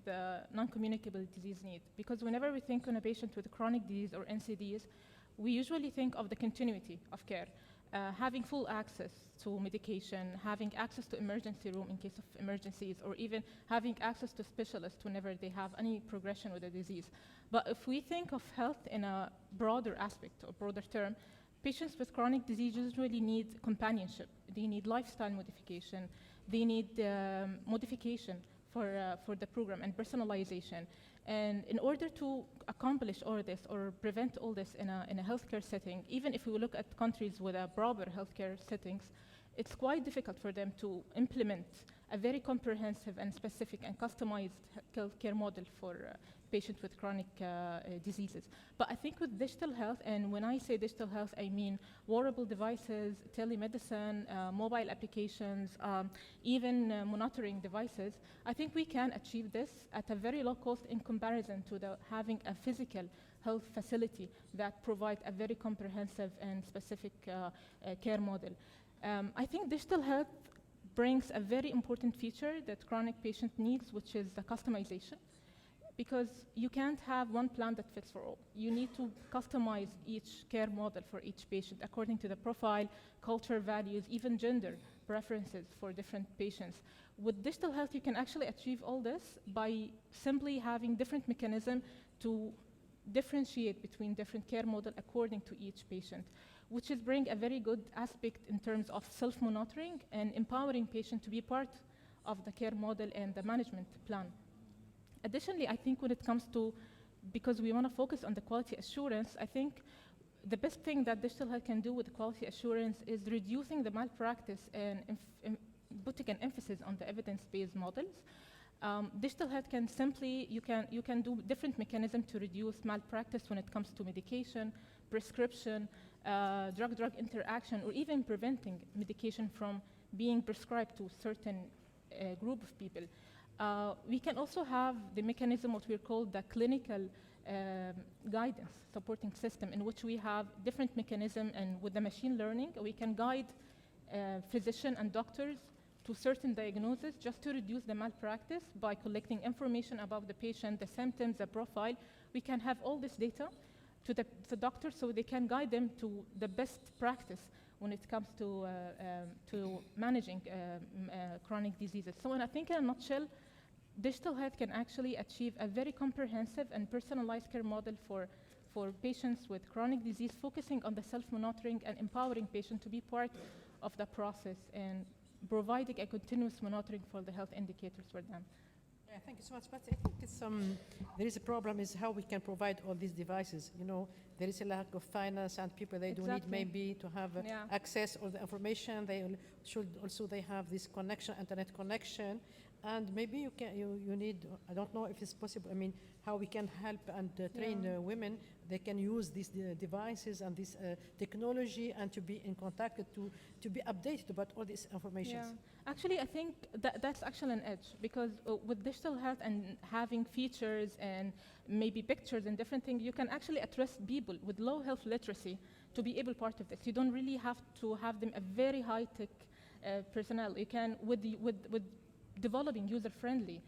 non-communicable disease need. Because whenever we think on a patient with chronic disease or NCDs, we usually think of the continuity of care. Having full access to medication, having access to emergency room in case of emergencies, or even having access to specialists whenever they have any progression with the disease. But if we think of health in a broader aspect or broader term, patients with chronic disease usually need companionship. They need lifestyle modification. They need modification for the program and personalization. And in order to accomplish all this or prevent all this in a healthcare setting, even if we look at countries with a broader healthcare settings, it's quite difficult for them to implement a very comprehensive and specific and customized healthcare model for patients with chronic diseases. But I think with digital health, and when I say digital health, I mean wearable devices, telemedicine, mobile applications, even monitoring devices, I think we can achieve this at a very low cost in comparison to having a physical health facility that provides a very comprehensive and specific care model. I think digital health brings a very important feature that chronic patient needs, which is the customization. Because you can't have one plan that fits for all. You need to customize each care model for each patient according to the profile, culture, values, even gender preferences for different patients. With digital health, you can actually achieve all this by simply having different mechanisms to differentiate between different care models according to each patient, which is bring a very good aspect in terms of self-monitoring and empowering patients to be part of the care model and the management plan. Additionally, I think when it comes to, because we want to focus on the quality assurance, I think the best thing that digital health can do with quality assurance is reducing the malpractice and putting an emphasis on the evidence-based models. Digital health can simply, you can do different mechanisms to reduce malpractice when it comes to medication, prescription, drug-drug interaction, or even preventing medication from being prescribed to a certain group of people. We can also have the mechanism, what we call the clinical guidance supporting system, in which we have different mechanisms, and with the machine learning, we can guide physicians and doctors to certain diagnoses just to reduce the malpractice by collecting information about the patient, the symptoms, the profile. We can have all this data to the doctor so they can guide them to the best practice when it comes to managing chronic diseases. So I think in a nutshell, digital health can actually achieve a very comprehensive and personalized care model for patients with chronic disease, focusing on the self-monitoring and empowering patients to be part of the process and providing a continuous monitoring for the health indicators for them. Yeah, thank you so much. But I think it's, there is a problem is how we can provide all these devices. You know, there is a lack of finance and people, they do need maybe to have access all the information. They should also, they have this connection, internet connection. And maybe you need, I don't know if it's possible, I mean, how we can help and train women. They can use these devices and this technology and to be in contact, to be updated about all this information. Yeah. Actually, I think that's actually an edge, because with digital health and having features and maybe pictures and different things, you can actually address people with low health literacy to be able part of this. You don't really have to have them a very high-tech personnel. You can, with developing user-friendly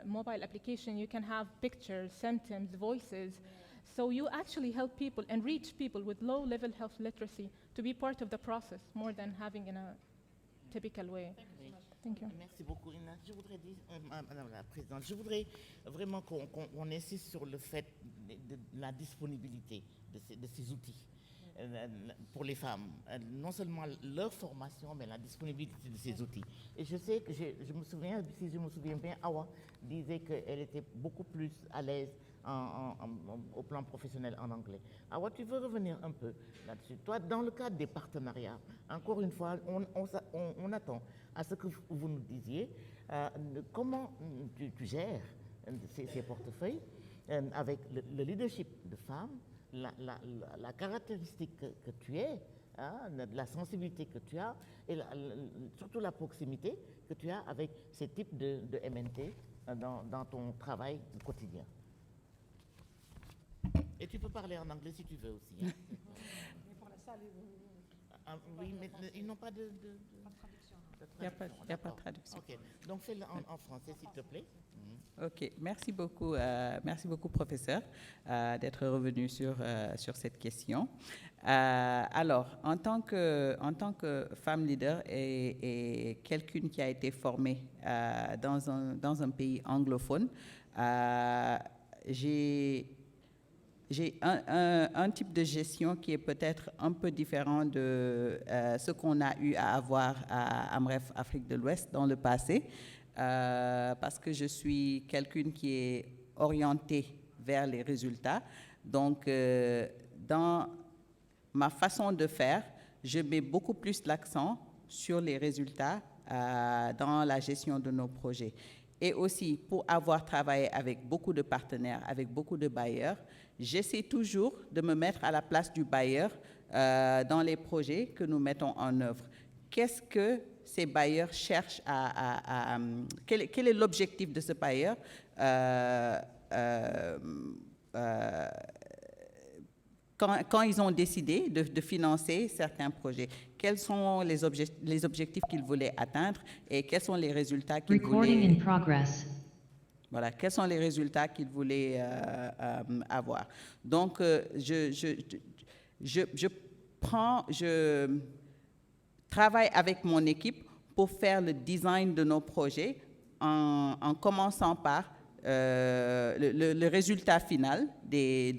mobile application, you can have pictures, symptoms, voices. So you actually help people and reach people with low-level health literacy to be part of the process more than having in a typical way. Thank you. Merci beaucoup, Ina. Je voudrais dire, Madame la Présidente, je voudrais vraiment qu'on insiste sur le fait de la disponibilité de ces outils pour les femmes. Non seulement leur formation, mais la disponibilité de ces outils. Et je sais que je me souviens, si je me souviens bien, Awa disait qu'elle était beaucoup plus à l'aise au plan professionnel en anglais. Awa, tu veux revenir un peu là-dessus? Toi, dans le cadre des partenariats, encore une fois, on attend à ce que vous nous disiez comment tu gères ces portefeuilles avec le leadership de femmes, la caractéristique que tu es, la sensibilité que tu as et surtout la proximité que tu as avec ces types de MNT dans ton travail quotidien. Et tu peux parler en anglais si tu veux aussi. Hein. Mais pour la salle, oui, mais ils n'ont pas de traduction. Il n'y a pas de traduction. Ok, donc fais-le en français s'il te plaît. Ok, merci beaucoup professeur d'être revenu sur cette question. Alors, en tant que femme leader et quelqu'une qui a été formée dans un pays anglophone, j'ai un type de gestion qui est peut-être un peu différent de ce qu'on a eu à avoir à Amref Afrique de l'Ouest dans le passé, parce que je suis quelqu'une qui est orientée vers les résultats. Donc, dans ma façon de faire, je mets beaucoup plus l'accent sur les résultats dans la gestion de nos projets. Et aussi, pour avoir travaillé avec beaucoup de partenaires, avec beaucoup de bailleurs, j'essaie toujours de me mettre à la place du bailleur dans les projets que nous mettons en œuvre. Qu'est-ce que ces bailleurs cherchent quel est l'objectif de ce bailleur quand ils ont décidé de financer certains projets? Quels sont les objectifs qu'ils voulaient atteindre et quels sont les résultats qu'ils voulaient... Voilà, quels sont les résultats qu'ils voulaient avoir. Donc, je travaille avec mon équipe pour faire le design de nos projets en commençant par le résultat final qui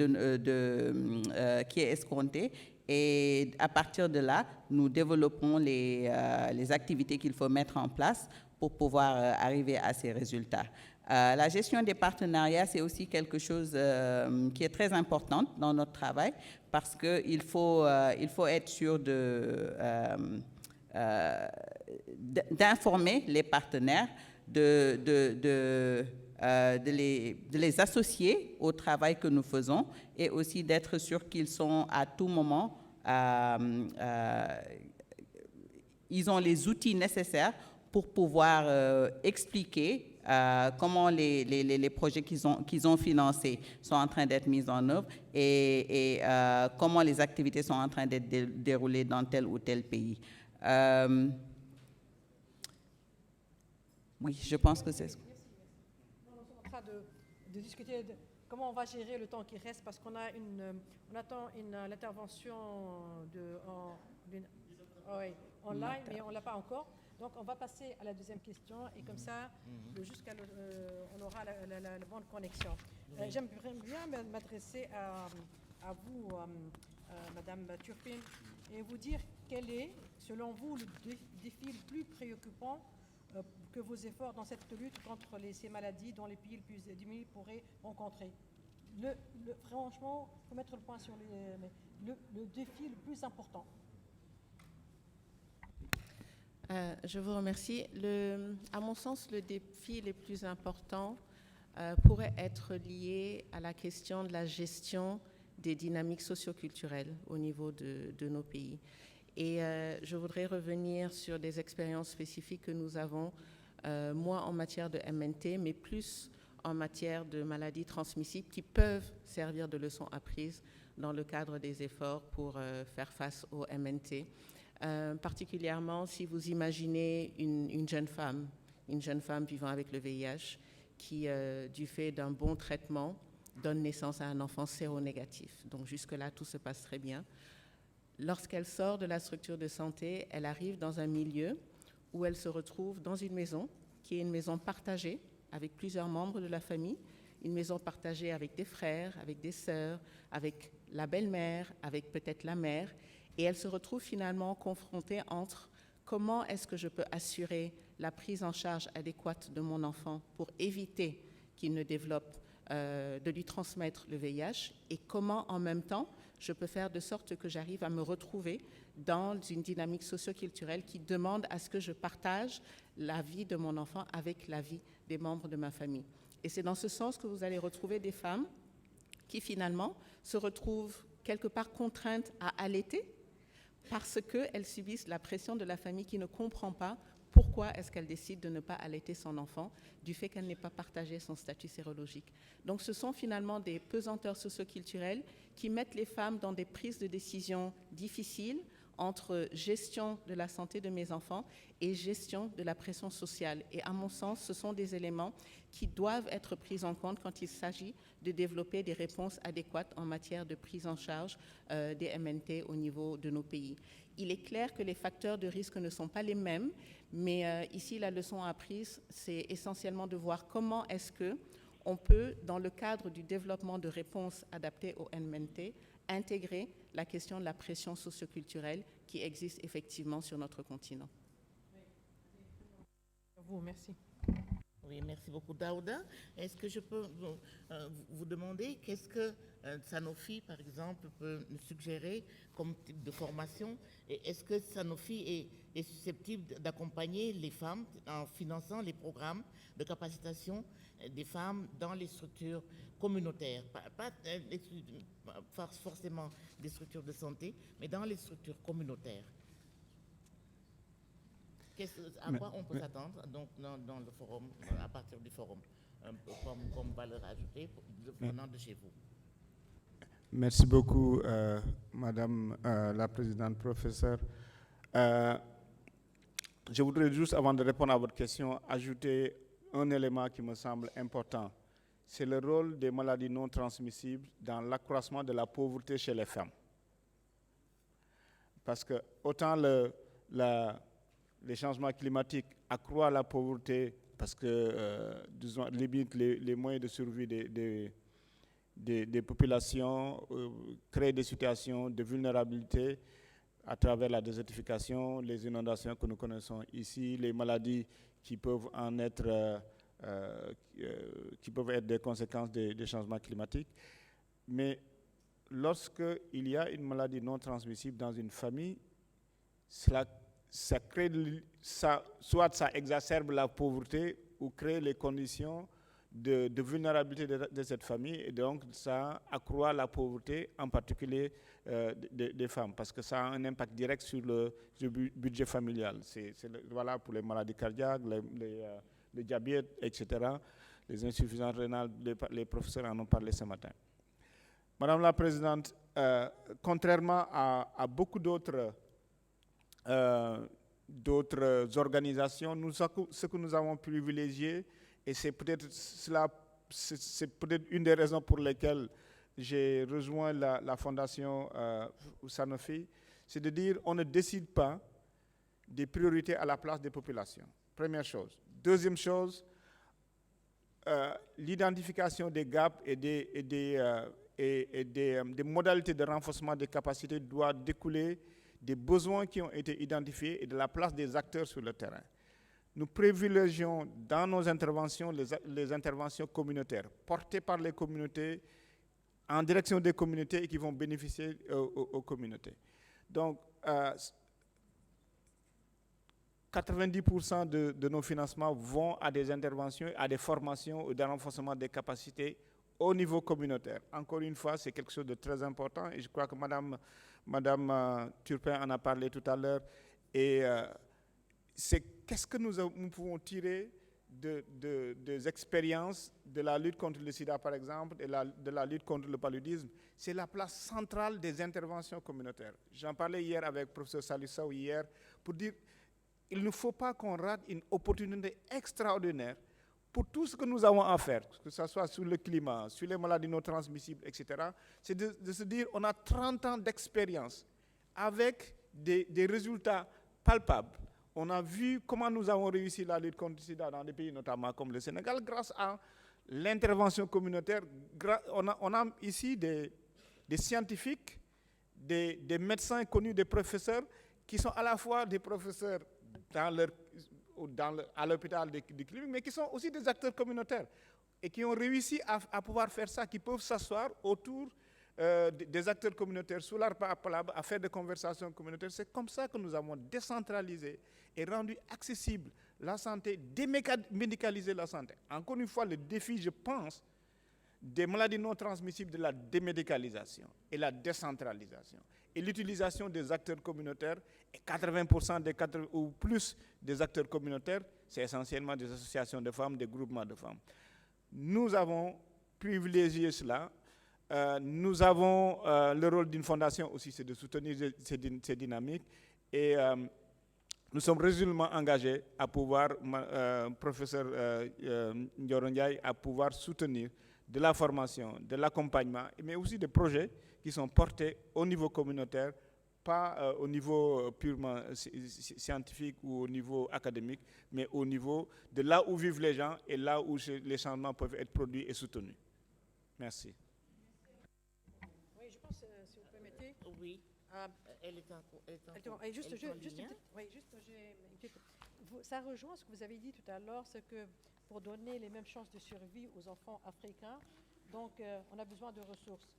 est escompté. Et à partir de là, nous développons les activités qu'il faut mettre en place pour pouvoir arriver à ces résultats. La gestion des partenariats, c'est aussi quelque chose qui est très important dans notre travail parce qu'il faut être sûr d'informer les partenaires de les associer au travail que nous faisons et aussi d'être sûr qu'ils sont à tout moment, ils ont les outils nécessaires pour pouvoir expliquer comment les projets qu'ils ont financés sont en train d'être mis en œuvre et comment les activités sont en train d'être déroulées dans tel ou tel pays. Oui, je pense que c'est ça. Nous sommes en train de discuter de comment on va gérer le temps qui reste parce qu'on a on attend l'intervention online, mais on ne l'a pas encore. Donc, on va passer à la deuxième question et comme ça, on aura la bonne connexion. J'aimerais bien m'adresser à vous, Madame Turpin, et vous dire quel est, selon vous, le défi le plus préoccupant que vos efforts dans cette lutte contre ces maladies dont les pays les plus démunis pourraient rencontrer. Franchement, il faut mettre le point sur le défi le plus important. Je vous remercie. À mon sens, le défi le plus important pourrait être lié à la question de la gestion des dynamiques socioculturelles au niveau de nos pays. Et je voudrais revenir sur des expériences spécifiques que nous avons, moins en matière de MNT, mais plus en matière de maladies transmissibles qui peuvent servir de leçons apprises dans le cadre des efforts pour faire face au MNT. Particulièrement si vous imaginez une jeune femme vivant avec le VIH qui, du fait d'un bon traitement, donne naissance à un enfant séronégatif. Donc jusque-là, tout se passe très bien. Lorsqu'elle sort de la structure de santé, elle arrive dans un milieu où elle se retrouve dans une maison qui est une maison partagée avec plusieurs membres de la famille, une maison partagée avec des frères, avec des sœurs, avec la belle-mère, avec peut-être la mère. Et elle se retrouve finalement confrontée entre comment est-ce que je peux assurer la prise en charge adéquate de mon enfant pour éviter qu'il ne développe, de lui transmettre le VIH et comment en même temps je peux faire de sorte que j'arrive à me retrouver dans une dynamique socio-culturelle qui demande à ce que je partage la vie de mon enfant avec la vie des membres de ma famille. Et c'est dans ce sens que vous allez retrouver des femmes qui finalement se retrouvent quelque part contraintes à allaiter parce qu'elles subissent la pression de la famille qui ne comprend pas pourquoi est-ce qu'elle décide de ne pas allaiter son enfant du fait qu'elle n'ait pas partagé son statut sérologique. Donc ce sont finalement des pesanteurs socio-culturelles qui mettent les femmes dans des prises de décision difficiles entre gestion de la santé de mes enfants et gestion de la pression sociale. Et à mon sens, ce sont des éléments qui doivent être pris en compte quand il s'agit de développer des réponses adéquates en matière de prise en charge des MNT au niveau de nos pays. Il est clair que les facteurs de risque ne sont pas les mêmes, mais ici, la leçon apprise, c'est essentiellement de voir comment est-ce qu'on peut, dans le cadre du développement de réponses adaptées au MNT, intégrer la question de la pression socioculturelle qui existe effectivement sur notre continent. Merci. Oui, merci beaucoup, Daouda. Est-ce que je peux vous demander qu'est-ce que Sanofi, par exemple, peut nous suggérer comme type de formation? Et est-ce que Sanofi est susceptible d'accompagner les femmes en finançant les programmes de capacitation des femmes dans les structures communautaires, pas forcément des structures de santé, mais dans les structures communautaires? À quoi on peut s'attendre donc, dans le forum, à partir du forum, comme valeur ajoutée venant de chez vous? Merci beaucoup, Madame la Présidente, professeure. Je voudrais juste, avant de répondre à votre question, ajouter un élément qui me semble important. C'est le rôle des maladies non transmissibles dans l'accroissement de la pauvreté chez les femmes. Parce que autant les changements climatiques accroissent la pauvreté parce que limitent les moyens de survie des populations, créent des situations de vulnérabilité à travers la désertification, les inondations que nous connaissons ici, les maladies qui peuvent être des conséquences des changements climatiques. Mais lorsqu'il y a une maladie non transmissible dans une famille, soit ça exacerbe la pauvreté ou créer les conditions de vulnérabilité de cette famille, et donc ça accroît la pauvreté, en particulier des femmes, parce que ça a un impact direct sur le budget familial. Voilà, pour les maladies cardiaques, le diabète, etc., les insuffisances rénales, les professeurs en ont parlé ce matin. Madame la Présidente, contrairement à beaucoup d'autres organisations, ce que nous avons privilégié, et c'est peut-être une des raisons pour lesquelles j'ai rejoint la fondation Sanofi, c'est de dire on ne décide pas des priorités à la place des populations. Première chose. Deuxième chose, l'identification des gaps et des modalités de renforcement des capacités doit découler des besoins qui ont été identifiés et de la place des acteurs sur le terrain. Nous privilégions dans nos interventions les interventions communautaires, portées par les communautés, en direction des communautés et qui vont bénéficier aux communautés. Donc, 90% de nos financements vont à des interventions, à des formations ou des renforcements des capacités au niveau communautaire. Encore une fois, c'est quelque chose de très important et je crois que Madame Turpin en a parlé tout à l'heure. Et c'est qu'est-ce que nous pouvons tirer des expériences de la lutte contre le sida, par exemple, et de la lutte contre le paludisme. C'est la place centrale des interventions communautaires. J'en parlais hier avec le professeur Salissao pour dire il ne faut pas qu'on rate une opportunité extraordinaire pour tout ce que nous avons à faire, que ce soit sur le climat, sur les maladies non transmissibles, etc. C'est de se dire on a 30 ans d'expérience avec des résultats palpables. On a vu comment nous avons réussi la lutte contre le sida dans des pays notamment comme le Sénégal grâce à l'intervention communautaire. On a ici des scientifiques, des médecins connus, des professeurs qui sont à la fois des professeurs à l'hôpital de clinique, mais qui sont aussi des acteurs communautaires et qui ont réussi à pouvoir faire ça, qui peuvent s'asseoir autour des acteurs communautaires sous l'arbre à faire des conversations communautaires. C'est comme ça que nous avons décentralisé et rendu accessible la santé, démédicalisé la santé. Encore une fois, le défi, je pense, des maladies non transmissibles de la démédicalisation et la décentralisation et l'utilisation des acteurs communautaires, et 80% ou plus des acteurs communautaires, c'est essentiellement des associations de femmes, des groupements de femmes. Nous avons privilégié cela. Nous avons le rôle d'une fondation aussi, c'est de soutenir ces dynamiques. Et nous sommes résolument engagés à pouvoir, professeur Ndioro Ndiaye, à pouvoir soutenir de la formation, de l'accompagnement, mais aussi des projets qui sont portés au niveau communautaire, pas au niveau purement scientifique ou au niveau académique, mais au niveau de là où vivent les gens et là où les changements peuvent être produits et soutenus. Merci. Oui, je pense, si vous permettez. Oui, elle est en ça rejoint ce que vous avez dit tout à l'heure, c'est que pour donner les mêmes chances de survie aux enfants africains, donc on a besoin de ressources.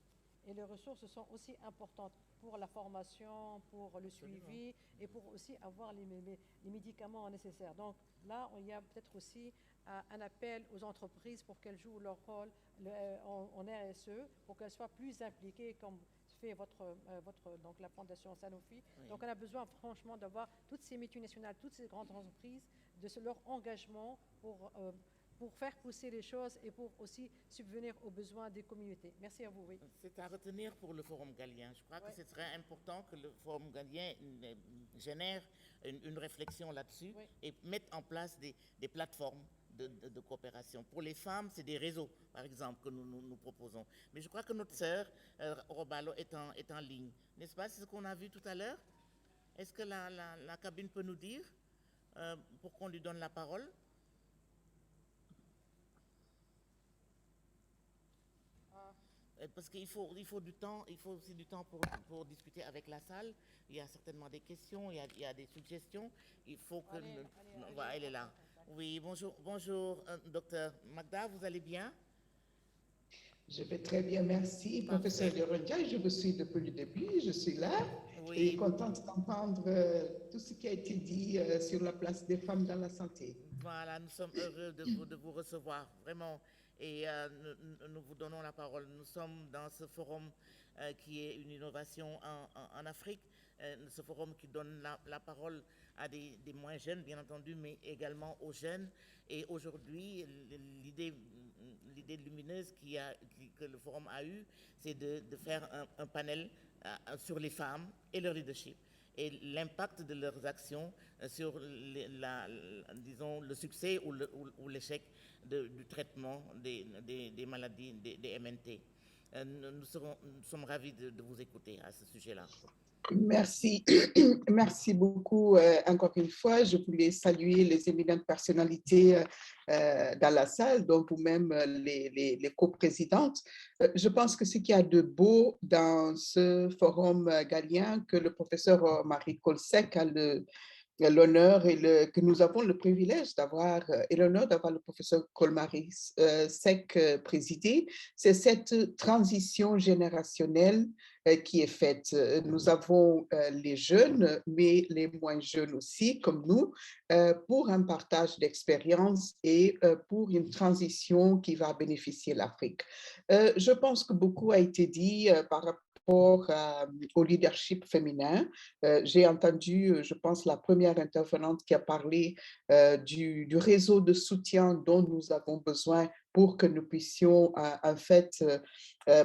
Et les ressources sont aussi importantes pour la formation, pour le suivi et pour aussi avoir les médicaments nécessaires. Donc là, il y a peut-être aussi un appel aux entreprises pour qu'elles jouent leur rôle en RSE, pour qu'elles soient plus impliquées comme fait donc la fondation Sanofi. Oui. Donc on a besoin franchement d'avoir toutes ces multinationales, toutes ces grandes entreprises, de leur engagement pour faire pousser les choses et pour aussi subvenir aux besoins des communautés. Merci à vous. Oui. C'est à retenir pour le Forum Gallien. Je crois que ce serait important que le Forum Gallien génère une réflexion là-dessus et mette en place des plateformes de coopération. Pour les femmes, c'est des réseaux, par exemple, que nous proposons. Mais je crois que notre sœur, Robalo, est en ligne. N'est-ce pas? C'est ce qu'on a vu tout à l'heure. Est-ce que la cabine peut nous dire pour qu'on lui donne la parole? Parce qu'il faut du temps, il faut aussi du temps pour discuter avec la salle. Il y a certainement des questions, il y a des suggestions. Il faut que... elle est là. Oui, bonjour, docteur Magda, vous allez bien? Je vais très bien, merci. Parfait. Professeur Ndioro Ndiaye, je vous suis depuis le début, je suis là. Oui. Et contente d'entendre tout ce qui a été dit sur la place des femmes dans la santé. Voilà, nous sommes heureux de vous recevoir, vraiment. Et nous vous donnons la parole. Nous sommes dans ce forum qui est une innovation en Afrique, ce forum qui donne la parole à des moins jeunes, bien entendu, mais également aux jeunes. Et aujourd'hui, l'idée lumineuse que le forum a eue, c'est de faire un panel sur les femmes et leur leadership et l'impact de leurs actions sur disons, le succès ou l'échec du traitement des maladies, des MNT. Nous sommes ravis de vous écouter à ce sujet-là. Merci. Merci beaucoup encore une fois. Je voulais saluer les éminentes personnalités dans la salle, donc vous-même les coprésidentes. Je pense que ce qu'il y a de beau dans ce forum galien, que le professeur Marie Kolsek a l'honneur et que nous avons le privilège d'avoir et l'honneur d'avoir le professeur Kolmari Sek présidé, c'est cette transition générationnelle qui est faite. Nous avons les jeunes, mais les moins jeunes aussi, comme nous, pour un partage d'expérience et pour une transition qui va bénéficier l'Afrique. Je pense que beaucoup a été dit par rapport au leadership féminin. J'ai entendu, je pense, la première intervenante qui a parlé du réseau de soutien dont nous avons besoin pour que nous puissions, en fait,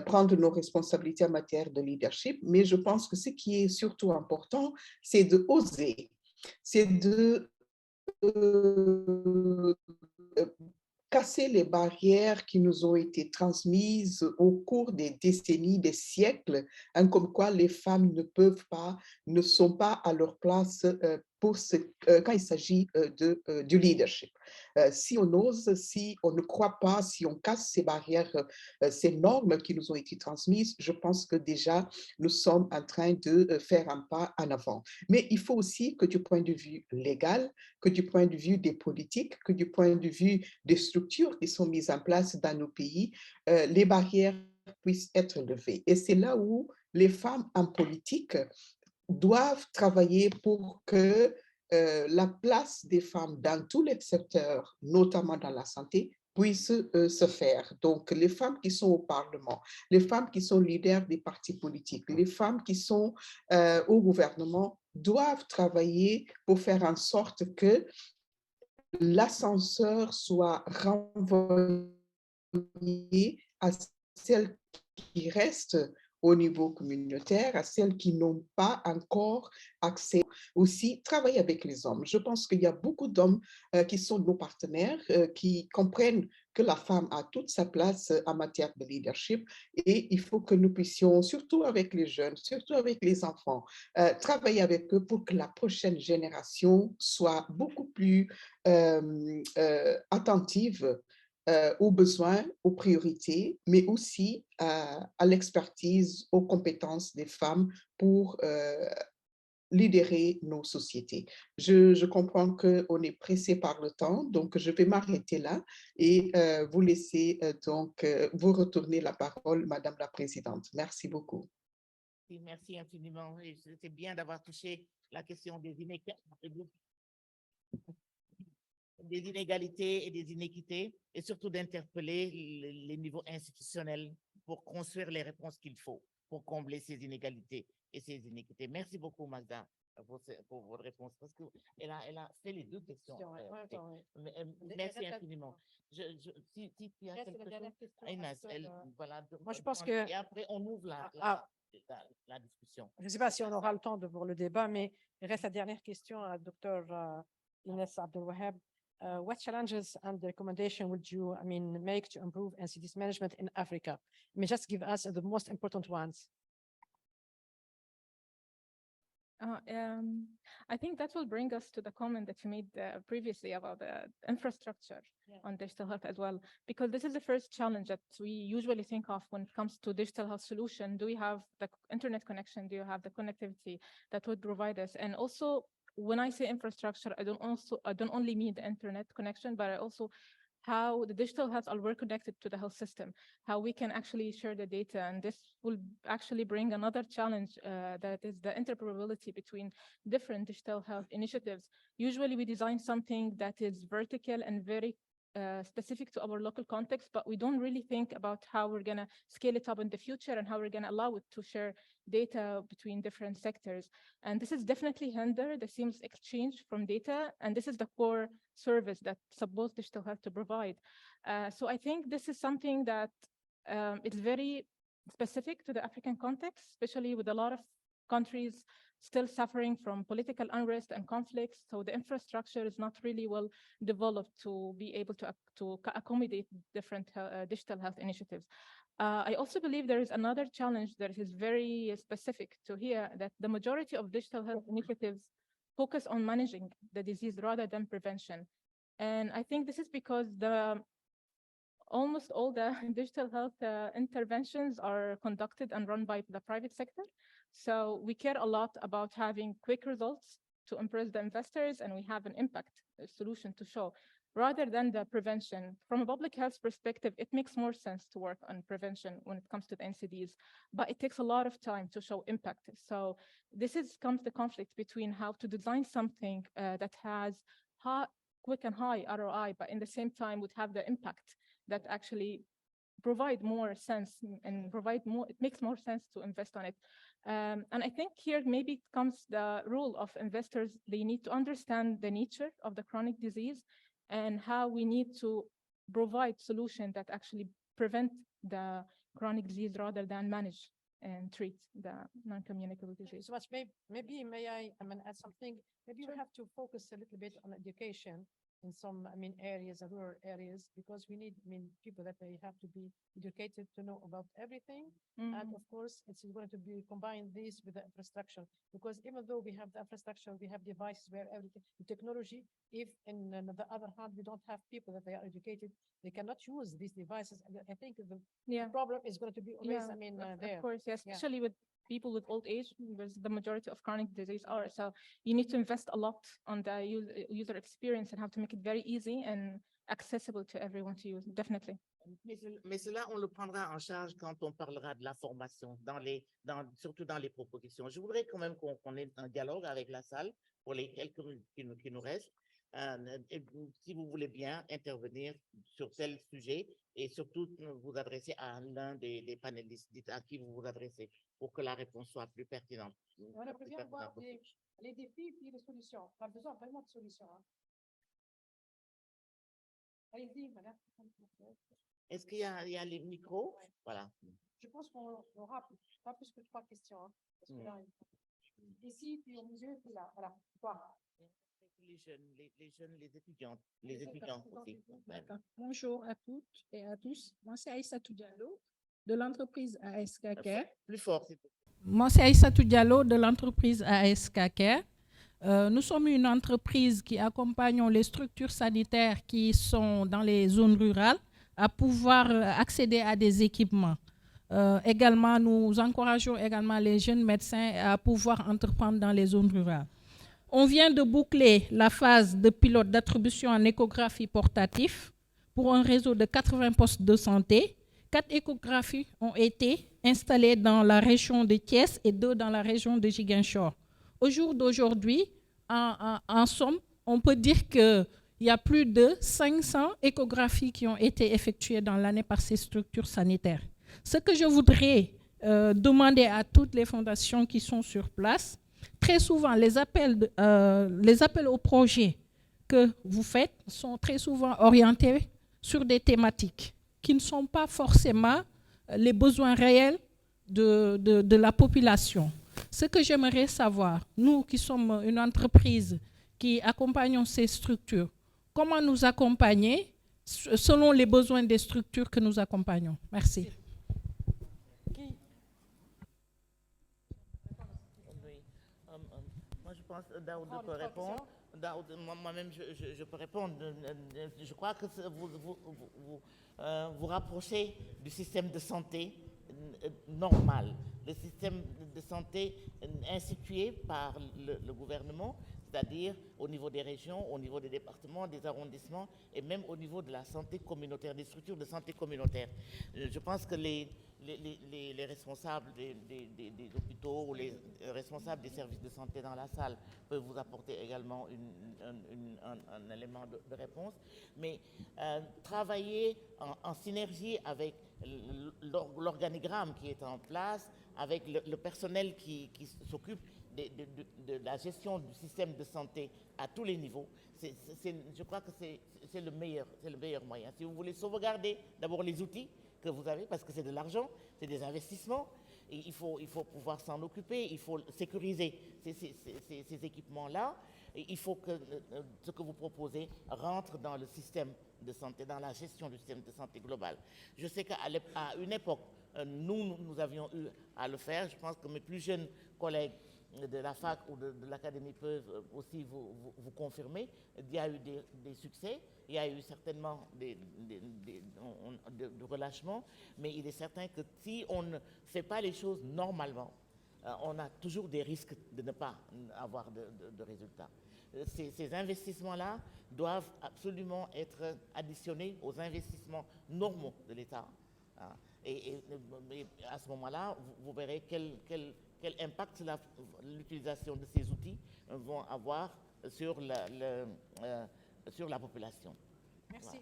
prendre nos responsabilités en matière de leadership. Mais je pense que ce qui est surtout important, c'est de oser, c'est de casser les barrières qui nous ont été transmises au cours des décennies, des siècles, hein, comme quoi les femmes ne sont pas à leur place quand il s'agit du leadership. Si on ose, si on ne croit pas, si on casse ces barrières, ces normes qui nous ont été transmises, je pense que déjà, nous sommes en train de faire un pas en avant. Mais il faut aussi que du point de vue légal, que du point de vue des politiques, que du point de vue des structures qui sont mises en place dans nos pays, les barrières puissent être levées. Et c'est là où les femmes en politique doivent travailler pour que la place des femmes dans tous les secteurs, notamment dans la santé, puisse se faire. Donc, les femmes qui sont au Parlement, les femmes qui sont leaders des partis politiques, les femmes qui sont au gouvernement doivent travailler pour faire en sorte que l'ascenseur soit renvoyé à celles qui restent au niveau communautaire, à celles qui n'ont pas encore accès. Aussi, travailler avec les hommes. Je pense qu'il y a beaucoup d'hommes qui sont nos partenaires, qui comprennent que la femme a toute sa place en matière de leadership et il faut que nous puissions, surtout avec les jeunes, surtout avec les enfants, travailler avec eux pour que la prochaine génération soit beaucoup plus attentive aux besoins, aux priorités, mais aussi à l'expertise, aux compétences des femmes pour lidérer nos sociétés. Je comprends qu'on est pressé par le temps, donc je vais m'arrêter là et vous laisser vous retourner la parole, Madame la Présidente. Merci beaucoup. Merci infiniment. C'est bien d'avoir touché la question des inégalités et des inéquités, et surtout d'interpeller les niveaux institutionnels pour construire les réponses qu'il faut pour combler ces inégalités et ces inéquités. Merci beaucoup, Magda, pour votre réponse, parce qu'elle a fait les deux questions. Merci infiniment. Si tu as quelque chose, Inès, voilà. Moi, je pense que... Et après, on ouvre la discussion. Je ne sais pas si on aura le temps pour le débat, mais il reste la dernière question à Dr. Inès Abdelwahab. What challenges and recommendations would you, make to improve NCD's management in Africa? Just give us the most important ones. I think that will bring us to the comment that you made previously about the infrastructure on digital health as well, because this is the first challenge that we usually think of when it comes to digital health solution. Do we have the internet connection? Do you have the connectivity that would provide us? And also, when I say infrastructure, I don't only mean the internet connection, but I also how the digital health are well connected to the health system, how we can actually share the data. And this will actually bring another challenge that is the interoperability between different digital health initiatives. Usually we design something that is vertical and very specific to our local context, but we don't really think about how we're going to scale it up in the future and how we're going to allow it to share data between different sectors. And this is definitely hinder the seamless exchange from data, and this is the core service that supposed digital health to provide. So I think this is something that is very specific to the African context, especially with a lot of countries still suffering from political unrest and conflicts. So the infrastructure is not really well developed to be able to accommodate different digital health initiatives. I also believe there is another challenge that is very specific to here, that the majority of digital health initiatives focus on managing the disease rather than prevention. And I think this is because almost all the digital health interventions are conducted and run by the private sector. So we care a lot about having quick results to impress the investors, and we have an impact solution to show, rather than the prevention. From a public health perspective, it makes more sense to work on prevention when it comes to the NCDs, but it takes a lot of time to show impact. So this comes the conflict between how to design something that has quick and high ROI, but in the same time would have the impact that actually provide more sense and it makes more sense to invest on it. And I think here maybe it comes the role of investors. They need to understand the nature of the chronic disease and how we need to provide solutions that actually prevent the chronic disease rather than manage and treat the non-communicable disease. So much. Maybe may I add something? Maybe we have to focus a little bit on education in some, areas, rural areas, because we need, people that they have to be educated to know about everything. And of course, it's going to be combine this with the infrastructure, because even though we have the infrastructure, we have devices where everything, the technology, if in the other hand, we don't have people that they are educated, they cannot use these devices. And I think the problem is going to be always, there. Of course, yes, especially with people with old age, because the majority of chronic disease are. So you need to invest a lot on the user experience and how to make it very easy and accessible to everyone to use, definitely. Mais cela, on le prendra en charge quand on parlera de la formation, surtout dans les propositions. Je voudrais quand même qu'on ait un dialogue avec la salle pour les quelques minutes qui nous restent. Si vous voulez bien intervenir sur tel sujet et surtout vous adresser à l'un des panélistes, dites à qui vous vous adressez pour que la réponse soit plus pertinente. On a besoin de voir les défis et les solutions. On a besoin vraiment de solutions. Allez-y, madame. Est-ce qu'il y a les micros? Ouais. Voilà. Je pense qu'on aura pas plus que 3 questions. Parce que là, ici, puis au milieu, puis là. Voilà. Les jeunes, les étudiants aussi. Bonjour à toutes et à tous. Moi, c'est Aïssatou Diallo de l'entreprise ASK Care. Plus fort, s'il vous plaît. Moi, c'est Aïssatou Diallo de l'entreprise ASK Care. Nous sommes une entreprise qui accompagne les structures sanitaires qui sont dans les zones rurales à pouvoir accéder à des équipements. Également, nous encourageons également les jeunes médecins à pouvoir entreprendre dans les zones rurales. On vient de boucler la phase de pilote d'attribution en échographie portatif pour un réseau de 80 postes de santé. 4 échographies ont été installées dans la région de Thiès et 2 dans la région de Ziguinchor. Au jour d'aujourd'hui, en somme, on peut dire qu'il y a plus de 500 échographies qui ont été effectuées dans l'année par ces structures sanitaires. Ce que je voudrais demander à toutes les fondations qui sont sur place, très souvent, les appels au projet que vous faites sont très souvent orientés sur des thématiques qui ne sont pas forcément les besoins réels de la population. Ce que j'aimerais savoir, nous qui sommes une entreprise qui accompagnons ces structures, comment nous accompagner selon les besoins des structures que nous accompagnons. Merci. Moi, je pense que Daoud peut répondre. Moi-même, je peux répondre. Je crois que vous rapprochez du système de santé normal, le système de santé institué par le gouvernement, c'est-à-dire au niveau des régions, au niveau des départements, des arrondissements et même au niveau de la santé communautaire, des structures de santé communautaire. Je pense que les responsables des hôpitaux ou les responsables des services de santé dans la salle peuvent vous apporter également un élément de réponse. Mais travailler en synergie avec l'organigramme qui est en place, avec le personnel qui s'occupe de la gestion du système de santé à tous les niveaux, je crois que c'est le meilleur moyen. Si vous voulez sauvegarder d'abord les outils que vous avez, parce que c'est de l'argent, c'est des investissements, et il faut pouvoir s'en occuper, il faut sécuriser ces équipements-là, et il faut que ce que vous proposez rentre dans le système de santé, dans la gestion du système de santé global. Je sais qu'à une époque, nous avions eu à le faire. Je pense que mes plus jeunes collègues de la fac ou de l'académie peuvent aussi vous confirmer. Il y a eu des succès, il y a eu certainement des relâchements, mais il est certain que si on ne fait pas les choses normalement, on a toujours des risques de ne pas avoir de résultats. Ces investissements-là doivent absolument être additionnés aux investissements normaux de l'État. Et à ce moment-là, vous verrez quel impact l'utilisation de ces outils vont avoir sur la population. Merci.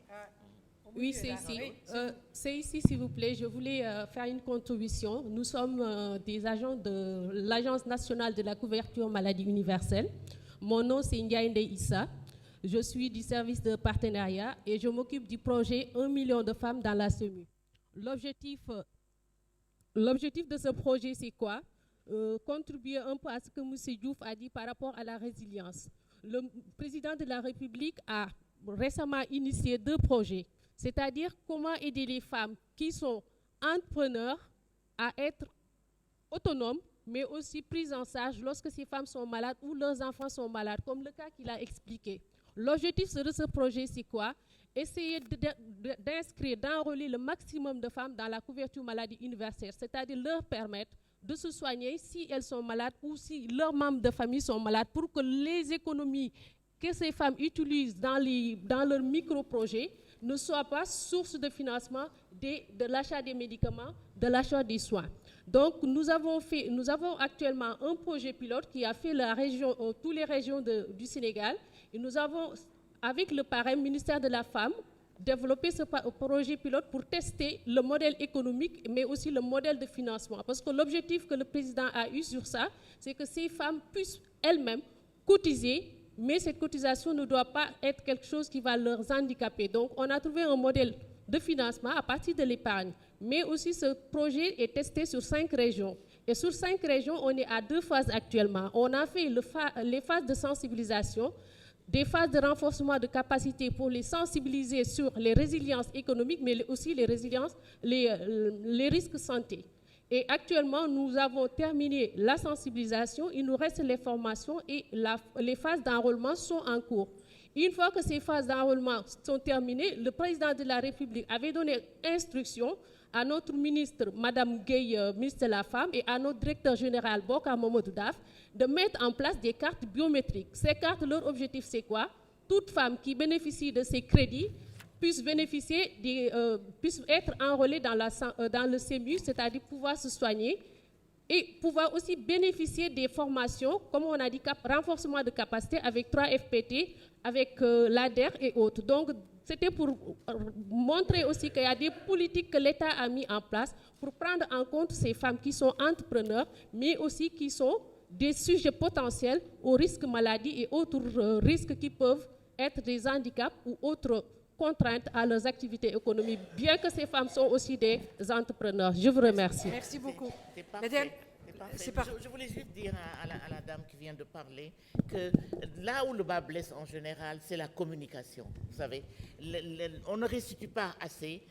Oui, c'est ici. C'est ici, s'il vous plaît. Je voulais faire une contribution. Nous sommes des agents de l'Agence nationale de la couverture maladie universelle. Mon nom, c'est Ndiaye Issa. Je suis du service de partenariat et je m'occupe du projet 1 million de femmes dans la SEMU. L'objectif de ce projet, c'est quoi? Contribuer un peu à ce que M. Diouf a dit par rapport à la résilience. Le président de la République a récemment initié 2 projets, c'est-à-dire comment aider les femmes qui sont entrepreneurs à être autonomes, mais aussi prises en charge lorsque ces femmes sont malades ou leurs enfants sont malades, comme le cas qu'il a expliqué. L'objectif de ce projet, c'est quoi? Essayer d'inscrire, d'enrôler le maximum de femmes dans la couverture maladie universelle, c'est-à-dire leur permettre de se soigner si elles sont malades ou si leurs membres de famille sont malades, pour que les économies que ces femmes utilisent dans leurs micro-projets ne soient pas source de financement de l'achat des médicaments, de l'achat des soins. Donc, nous avons actuellement un projet pilote qui a fait toutes les régions du Sénégal, et nous avons, avec le parrain ministère de la Femme, développé ce projet pilote pour tester le modèle économique, mais aussi le modèle de financement. Parce que l'objectif que le président a eu sur ça, c'est que ces femmes puissent elles-mêmes cotiser, mais cette cotisation ne doit pas être quelque chose qui va leur handicaper. Donc, on a trouvé un modèle de financement à partir de l'épargne. Mais aussi, ce projet est testé sur 5 régions. Et sur 5 régions, on est à 2 phases actuellement. On a fait les phases de sensibilisation, des phases de renforcement de capacité pour les sensibiliser sur les résiliences économiques, mais aussi les risques santé. Et actuellement, nous avons terminé la sensibilisation, il nous reste les formations et les phases d'enrôlement sont en cours. Une fois que ces phases d'enrôlement sont terminées, le président de la République avait donné instruction à notre ministre, Mme Gueye, ministre de la Femme, et à notre directeur général, Bokar Mamadou Daf, de mettre en place des cartes biométriques. Ces cartes, leur objectif, c'est quoi? Toute femme qui bénéficie de ces crédits puisse être enrôlée dans le SEMU, c'est-à-dire pouvoir se soigner, et pouvoir aussi bénéficier des formations, comme on a dit, renforcement de capacité avec 3 FPT, avec l'ADER et autres. Donc, c'était pour montrer aussi qu'il y a des politiques que l'État a mis en place pour prendre en compte ces femmes qui sont entrepreneurs, mais aussi qui sont des sujets potentiels aux risques maladie et autres risques qui peuvent être des handicaps ou autres contraintes à leurs activités économiques, bien que ces femmes sont aussi des entrepreneurs. Je vous remercie. Merci beaucoup. C'est parfait. Je voulais juste dire à la dame qui vient de parler que là où le bas blesse en général, c'est la communication. Vous savez, on ne restitue pas assez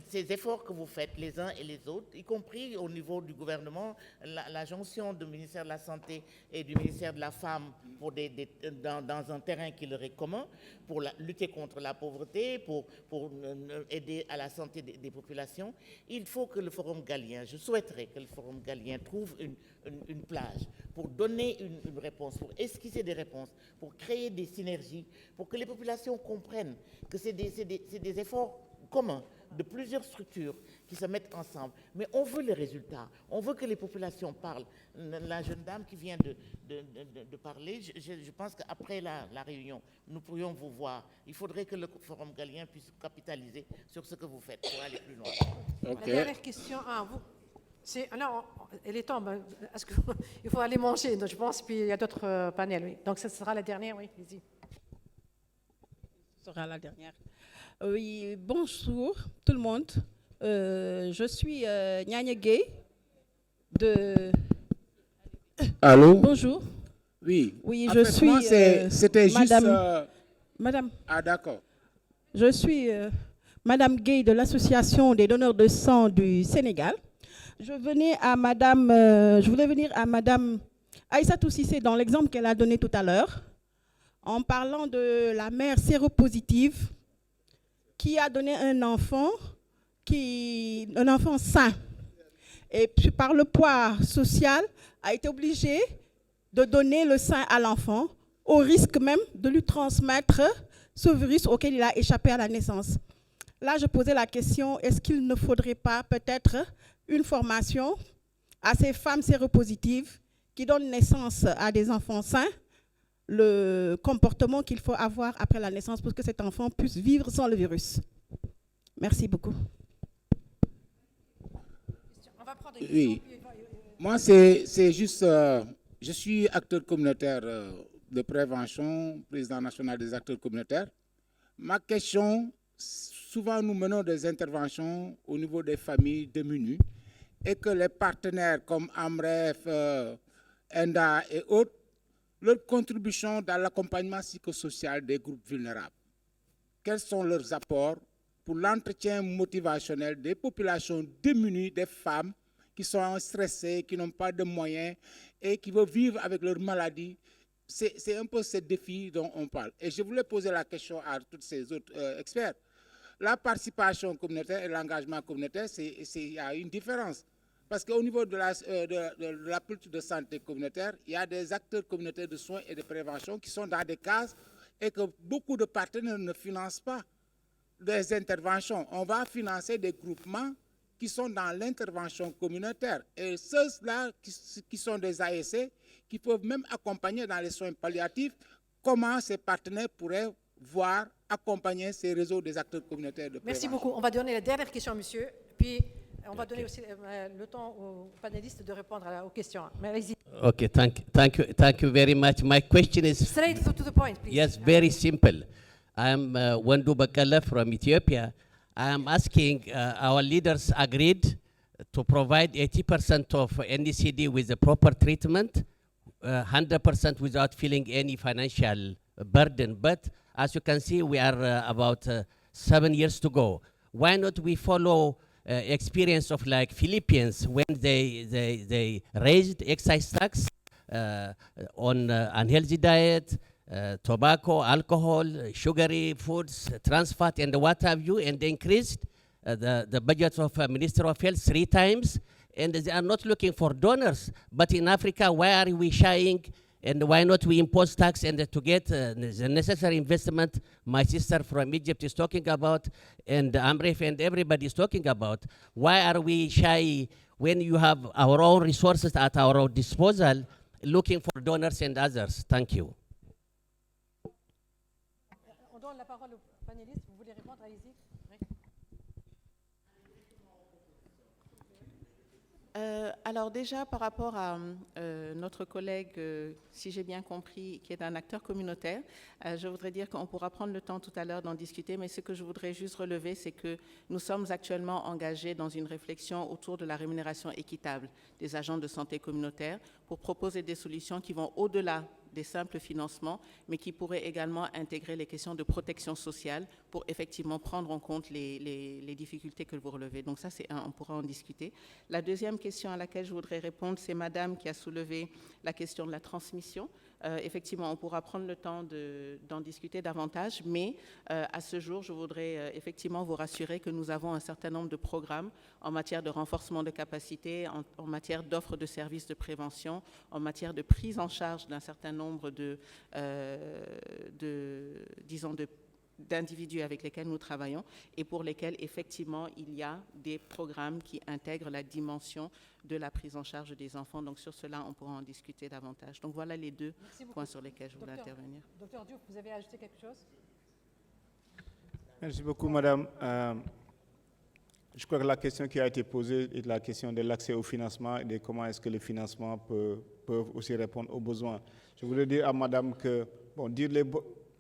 ces efforts que vous faites les uns et les autres, y compris au niveau du gouvernement, la jonction du ministère de la Santé et du ministère de la Femme pour dans un terrain qui leur est commun, pour lutter contre la pauvreté, pour aider à la santé des populations, il faut que le Forum Gallien, je souhaiterais que le Forum Gallien trouve une plage pour donner une réponse, pour esquisser des réponses, pour créer des synergies, pour que les populations comprennent que c'est des efforts communs de plusieurs structures qui se mettent ensemble. Mais on veut les résultats, on veut que les populations parlent. La jeune dame qui vient de parler, je pense qu'après la réunion, nous pourrions vous voir. Il faudrait que le Forum Gallien puisse capitaliser sur ce que vous faites pour aller plus loin. La dernière question à vous. Non, elle est tombée. Est-ce qu'il faut aller manger, donc, je pense, puis il y a d'autres panels, oui. Donc, ce sera la dernière, oui, vas-y. Ce sera la dernière. Oui, bonjour tout le monde. Je suis Nyanya Gay de... Allô? Bonjour. Oui. Oui, je suis... C'était juste... Madame. Ah, d'accord. Je suis Madame Gay de l'Association des donneurs de sang du Sénégal. Je voulais venir à Madame Aïssatou Cissé dans l'exemple qu'elle a donné tout à l'heure, en parlant de la mère séropositive qui a donné un enfant sain. Et puis, par le poids social, a été obligée de donner le sein à l'enfant, au risque même de lui transmettre ce virus auquel il a échappé à la naissance. Là, je posais la question, est-ce qu'il ne faudrait pas peut-être une formation à ces femmes séropositives qui donnent naissance à des enfants sains, le comportement qu'il faut avoir après la naissance pour que cet enfant puisse vivre sans le virus. Merci beaucoup. Oui. Moi, c'est juste... je suis acteur communautaire de prévention, président national des acteurs communautaires. Ma question, souvent nous menons des interventions au niveau des familles démunies et que les partenaires comme AMREF, ENDA et autres, leur contribution dans l'accompagnement psychosocial des groupes vulnérables. Quels sont leurs apports pour l'entretien motivationnel des populations démunies, des femmes qui sont stressées, qui n'ont pas de moyens et qui veulent vivre avec leur maladie? C'est un peu ce défi dont on parle. Et je voulais poser la question à tous ces autres experts. La participation communautaire et l'engagement communautaire, il y a une différence. Parce qu'au niveau de la politique de santé communautaire, il y a des acteurs communautaires de soins et de prévention qui sont dans des cases et que beaucoup de partenaires ne financent pas des interventions. On va financer des groupements qui sont dans l'intervention communautaire. Et ceux-là qui sont des ASC, qui peuvent même accompagner dans les soins palliatifs, comment ces partenaires pourraient voir accompagner ces réseaux des acteurs communautaires de prévention. Merci beaucoup. On va donner la dernière question, monsieur, puis on va donner aussi le temps aux panélistes de répondre aux questions. Mais allez-y. Okay, thank you very much. My question is straight to the point, please. Yes, very simple. I'm Wandu Bakala from Ethiopia. I'm asking, our leaders agreed to provide 80% of NDCD with the proper treatment, 100% without feeling any financial burden. But as you can see, we are about 7 years to go. Why not we follow experience of like Philippines when they raised excise tax on unhealthy diet, tobacco, alcohol, sugary foods, trans fat, and what have you, and they increased the budget of Minister of Health 3 times, and they are not looking for donors. But in Africa, why are we shying, and why not we impose tax and to get the necessary investment my sister from Egypt is talking about, and Amref and everybody is talking about? Why are we shy when you have our own resources at our own disposal, looking for donors and others? Thank you. On donne la parole aux panélistes. Vous voulez répondre? Allez-y. Alors déjà, par rapport à notre collègue, si j'ai bien compris, qui est un acteur communautaire, je voudrais dire qu'on pourra prendre le temps tout à l'heure d'en discuter, mais ce que je voudrais juste relever, c'est que nous sommes actuellement engagés dans une réflexion autour de la rémunération équitable des agents de santé communautaire pour proposer des solutions qui vont au-delà des simples financements, mais qui pourrait également intégrer les questions de protection sociale pour effectivement prendre en compte les difficultés que vous relevez. Donc ça, on pourra en discuter. La deuxième question à laquelle je voudrais répondre, c'est Madame qui a soulevé la question de la transmission. Effectivement, on pourra prendre le temps d'en discuter davantage, mais à ce jour, je voudrais effectivement vous rassurer que nous avons un certain nombre de programmes en matière de renforcement de capacités, en matière d'offres de services de prévention, en matière de prise en charge d'un certain nombre d'individus avec lesquels nous travaillons et pour lesquels, effectivement, il y a des programmes qui intègrent la dimension de la prise en charge des enfants. Donc, sur cela, on pourra en discuter davantage. Donc, voilà les deux points sur lesquels je voulais intervenir. Docteur Diouf, vous avez ajouté quelque chose? Merci beaucoup, Madame. Je crois que la question qui a été posée est la question de l'accès au financement et de comment est-ce que les financements peuvent aussi répondre aux besoins. Je voulais dire à Madame que,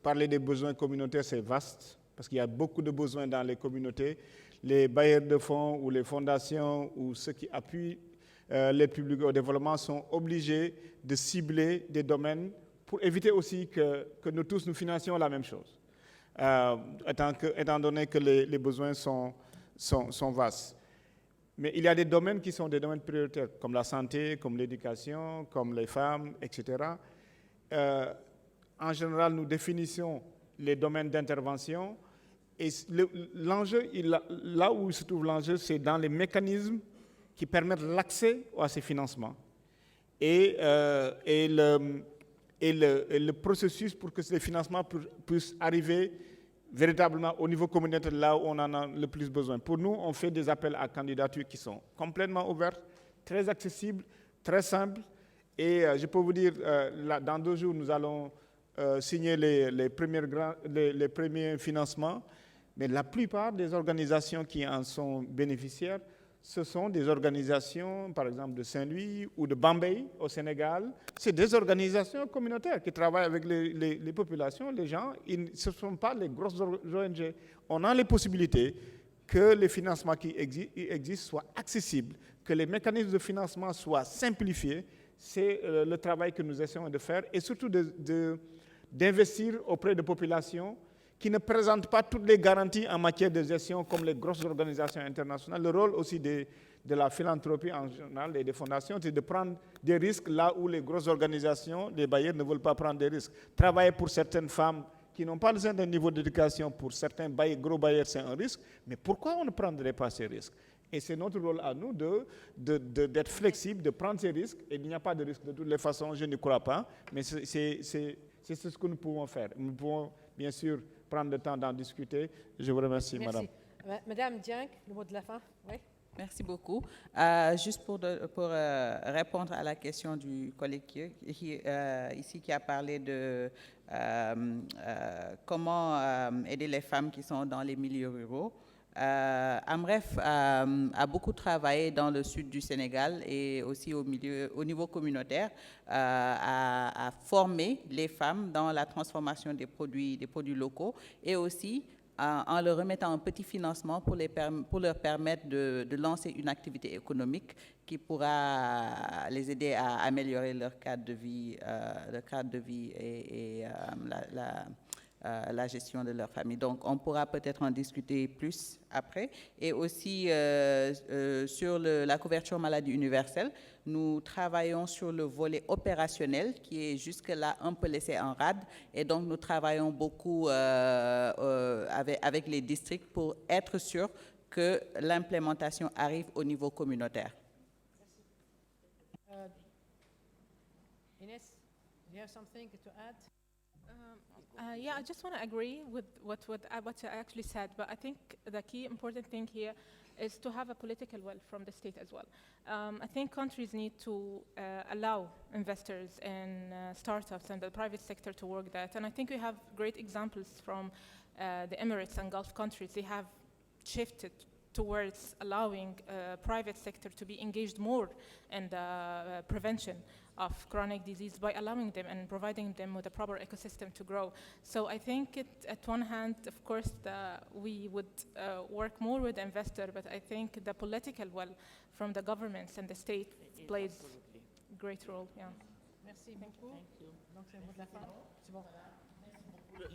parler des besoins communautaires, c'est vaste, parce qu'il y a beaucoup de besoins dans les communautés. Les bailleurs de fonds ou les fondations ou ceux qui appuient l'aide publique au développement sont obligés de cibler des domaines pour éviter aussi que nous tous nous financions la même chose, étant donné que les besoins sont vastes. Mais il y a des domaines qui sont des domaines prioritaires, comme la santé, comme l'éducation, comme les femmes, etc. En général, nous définissons les domaines d'intervention et l'enjeu, là où se trouve l'enjeu, c'est dans les mécanismes qui permettent l'accès à ces financements et le processus pour que ces financements puissent arriver véritablement au niveau communautaire, là où on en a le plus besoin. Pour nous, on fait des appels à candidature qui sont complètement ouverts, très accessibles, très simples. Et je peux vous dire, là, dans 2 jours, nous allons signer les premiers financements. Mais la plupart des organisations qui en sont bénéficiaires, ce sont des organisations, par exemple, de Saint-Louis ou de Bambey, au Sénégal. C'est des organisations communautaires qui travaillent avec les populations, les gens. Ce ne sont pas les grosses ONG. On a les possibilités que les financements qui existent soient accessibles, que les mécanismes de financement soient simplifiés. C'est le travail que nous essayons de faire et surtout d'investir auprès de populations qui ne présentent pas toutes les garanties en matière de gestion comme les grosses organisations internationales. Le rôle aussi de la philanthropie en général et des fondations, c'est de prendre des risques là où les grosses organisations, les bailleurs ne veulent pas prendre des risques. Travailler pour certaines femmes qui n'ont pas un certain niveau d'éducation, pour certains gros bailleurs, c'est un risque. Mais pourquoi on ne prendrait pas ces risques? Et c'est notre rôle à nous d'être flexible, de prendre ces risques. Et il n'y a pas de risque de toutes les façons, je ne crois pas. Mais c'est ce que nous pouvons faire. Nous pouvons, bien sûr, prendre le temps d'en discuter. Je vous remercie, Madame. Madame Diank, le mot de la fin. Oui. Merci beaucoup. Juste pour répondre à la question du collègue ici qui a parlé de comment aider les femmes qui sont dans les milieux ruraux. AMREF a beaucoup travaillé dans le sud du Sénégal et aussi au niveau communautaire à former les femmes dans la transformation des produits locaux et aussi en leur remettant un petit financement pour leur permettre de lancer une activité économique qui pourra les aider à améliorer leur cadre de vie, et la gestion de leur famille. Donc, on pourra peut-être en discuter plus après. Et aussi, sur la couverture maladie universelle, nous travaillons sur le volet opérationnel qui est jusque-là un peu laissé en rade. Et donc, nous travaillons beaucoup avec les districts pour être sûr que l'implémentation arrive au niveau communautaire. Ines, do you have something to add? Yeah, I just want to agree with what I actually said, but I think the key important thing here is to have a political will from the state as well. I think countries need to allow investors and startups and the private sector to work that, and I think we have great examples from the Emirates and Gulf countries. They have shifted towards allowing private sector to be engaged more in the prevention of chronic disease by allowing them and providing them with a proper ecosystem to grow. So I think at one hand, of course, we would work more with the investor, but I think the political will from the governments and the state plays a great role. Yeah. Merci beaucoup. Thank you. Donc, c'est le mot de la fin. C'est bon.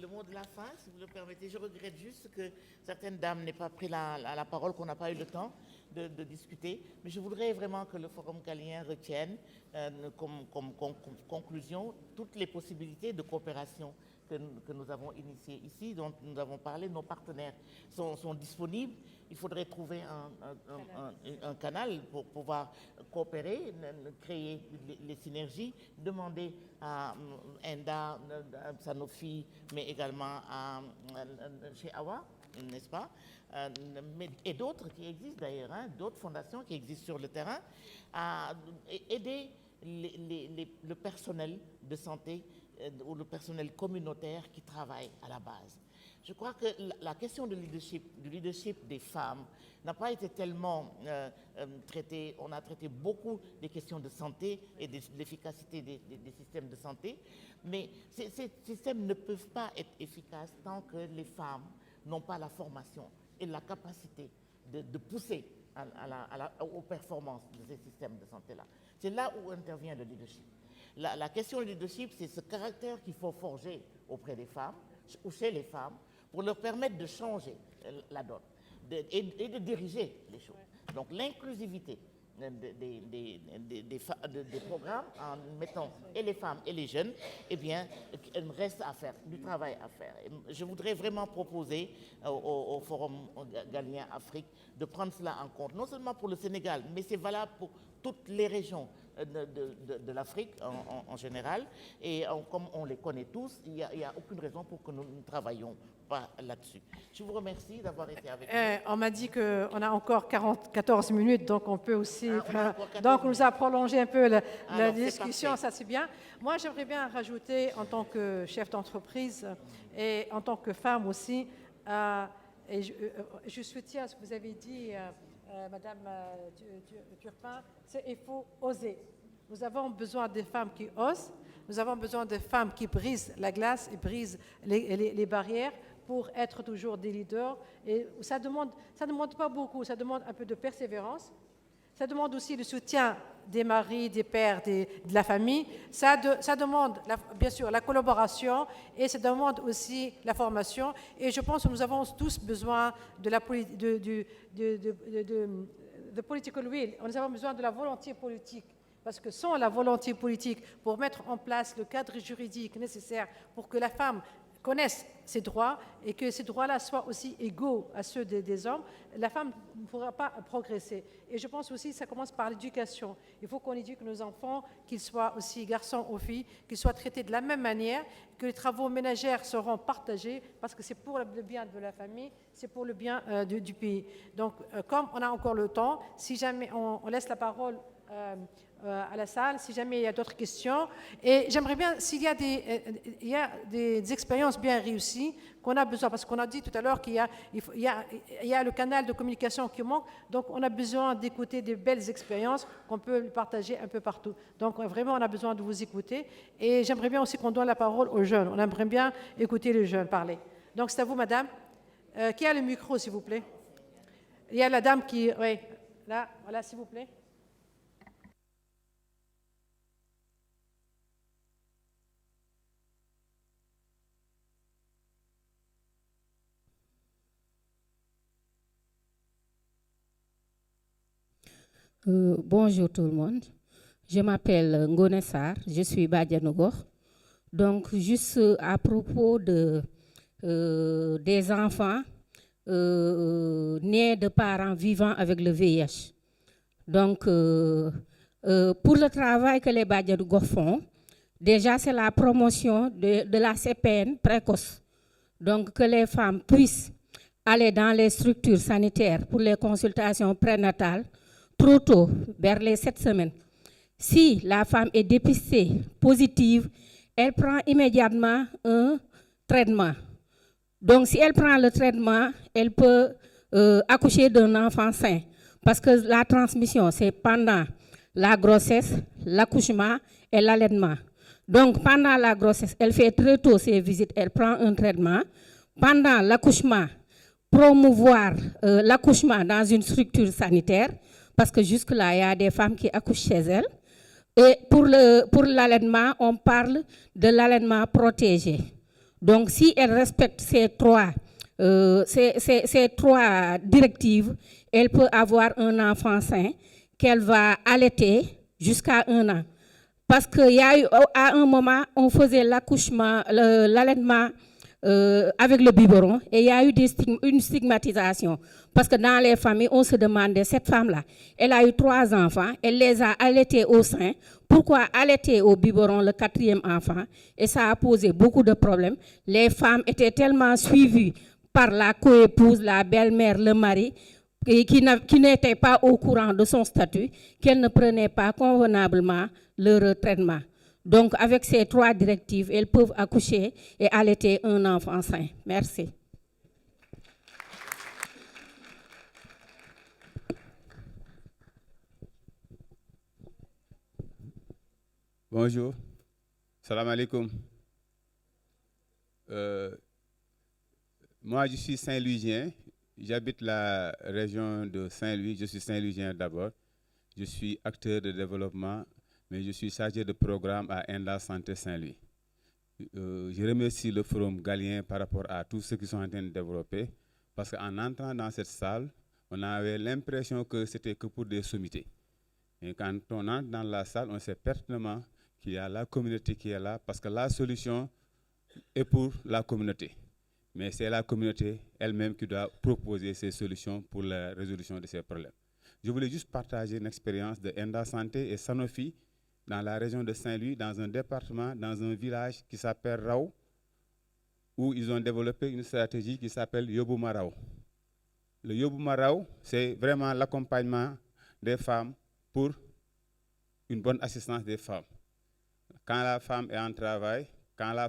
Le mot de la fin, si vous le permettez, je regrette juste que certaines dames n'aient pas pris la parole, qu'on n'a pas eu le temps de discuter. Mais je voudrais vraiment que le Forum Galien retienne comme conclusion toutes les possibilités de coopération que nous avons initiées ici, dont nous avons parlé. Nos partenaires sont disponibles. Il faudrait trouver un canal pour pouvoir coopérer, créer les synergies, demander à ENDA, Sanofi, mais également chez AWA, n'est-ce pas? Et d'autres qui existent d'ailleurs, d'autres fondations qui existent sur le terrain, à aider le personnel de santé ou le personnel communautaire qui travaille à la base. Je crois que la question du leadership des femmes n'a pas été tellement traitée. On a traité beaucoup des questions de santé et de l'efficacité des systèmes de santé, mais ces systèmes ne peuvent pas être efficaces tant que les femmes n'ont pas la formation et la capacité de pousser aux performances de ces systèmes de santé-là. C'est là où intervient le leadership. La question du leadership, c'est ce caractère qu'il faut forger auprès des femmes ou chez les femmes pour leur permettre de changer la donne et de diriger les choses. Donc l'inclusivité des programmes en mettant et les femmes et les jeunes, eh bien, il reste à faire, du travail à faire. Et je voudrais vraiment proposer au Forum Galien Afrique de prendre cela en compte, non seulement pour le Sénégal, mais c'est valable pour toutes les régions de l'Afrique en général. Et comme on les connaît tous, il n'y a aucune raison pour que nous ne travaillions pas là-dessus. Je vous remercie d'avoir été avec nous. On m'a dit qu'on a encore 14 minutes, donc on peut aussi... donc on nous a prolongé un peu la discussion, ça c'est bien. Moi, j'aimerais bien rajouter en tant que chef d'entreprise et en tant que femme aussi, et je soutiens ce que vous avez dit, Madame Turpin, il faut oser. Nous avons besoin de femmes qui osent, nous avons besoin de femmes qui brisent la glace et brisent les barrières pour être toujours des leaders. Et ça demande pas beaucoup, ça demande un peu de persévérance, ça demande aussi le soutien des maris, des pères, de la famille, ça demande bien sûr la collaboration et ça demande aussi la formation. Et je pense que nous avons tous besoin de political will, nous avons besoin de la volonté politique. Parce que sans la volonté politique pour mettre en place le cadre juridique nécessaire pour que la femme connaisse ses droits et que ces droits-là soient aussi égaux à ceux des hommes, la femme ne pourra pas progresser. Et je pense aussi que ça commence par l'éducation. Il faut qu'on éduque nos enfants, qu'ils soient aussi garçons ou filles, qu'ils soient traités de la même manière, que les travaux ménagères seront partagés, parce que c'est pour le bien de la famille, c'est pour le bien du pays. Donc, comme on a encore le temps, si jamais on laisse la parole à la salle, si jamais il y a d'autres questions. Et j'aimerais bien, s'il y a des expériences bien réussies qu'on a besoin, parce qu'on a dit tout à l'heure qu'il y a le canal de communication qui manque, donc on a besoin d'écouter des belles expériences qu'on peut partager un peu partout. Donc vraiment, on a besoin de vous écouter. Et j'aimerais bien aussi qu'on donne la parole aux jeunes. On aimerait bien écouter les jeunes parler. Donc c'est à vous, madame. Qui a le micro, s'il vous plaît? Il y a la dame qui... Oui, là, voilà, s'il vous plaît. Bonjour tout le monde. Je m'appelle Ngone Sarr, je suis Badianougor. Donc, juste à propos des enfants nés de parents vivant avec le VIH. Donc, pour le travail que les Badianougor font, déjà c'est la promotion de la CPN précoce. Donc, que les femmes puissent aller dans les structures sanitaires pour les consultations prénatales trop tôt, vers les 7 semaines. Si la femme est dépistée positive, elle prend immédiatement un traitement. Donc, si elle prend le traitement, elle peut accoucher d'un enfant sain. Parce que la transmission, c'est pendant la grossesse, l'accouchement et l'allaitement. Donc, pendant la grossesse, elle fait très tôt ses visites, elle prend un traitement. Pendant l'accouchement, promouvoir l'accouchement dans une structure sanitaire, parce que jusque-là, il y a des femmes qui accouchent chez elles. Et pour l'allaitement, on parle de l'allaitement protégé. Donc, si elle respecte ces trois directives, elle peut avoir un enfant sain qu'elle va allaiter jusqu'à 1 an. Parce qu'à un moment, on faisait l'accouchement, l'allaitement avec le biberon et il y a eu une stigmatisation. Parce que dans les familles, on se demandait, cette femme-là, elle a eu 3 enfants, elle les a allaités au sein. Pourquoi allaiter au biberon le 4e enfant? Et ça a posé beaucoup de problèmes. Les femmes étaient tellement suivies par la coépouse, la belle-mère, le mari, qui n'étaient pas au courant de son statut, qu'elles ne prenaient pas convenablement leur traitement. Donc, avec ces 3 directives, elles peuvent accoucher et allaiter un enfant sain. Merci. Bonjour. Salam alaikum. Moi, je suis Saint-Louisien. J'habite la région de Saint-Louis. Je suis Saint-Louisien d'abord. Je suis acteur de développement, mais je suis chargé de programme à Enda Santé Saint-Louis. Je remercie le Forum Galien par rapport à tout ce qu'ils sont en train de développer, parce qu'en entrant dans cette salle, on avait l'impression que c'était que pour des sommités. Et quand on entre dans la salle, on sait pertinemment qu'il y a la communauté qui est là, parce que la solution est pour la communauté. Mais c'est la communauté elle-même qui doit proposer ces solutions pour la résolution de ces problèmes. Je voulais juste partager une expérience de Enda Santé et Sanofi dans la région de Saint-Louis, dans un département, dans un village qui s'appelle Rao, où ils ont développé une stratégie qui s'appelle Yobuma Rao. Le Yobuma Rao, c'est vraiment l'accompagnement des femmes pour une bonne assistance des femmes. Quand la femme est en travail, quand la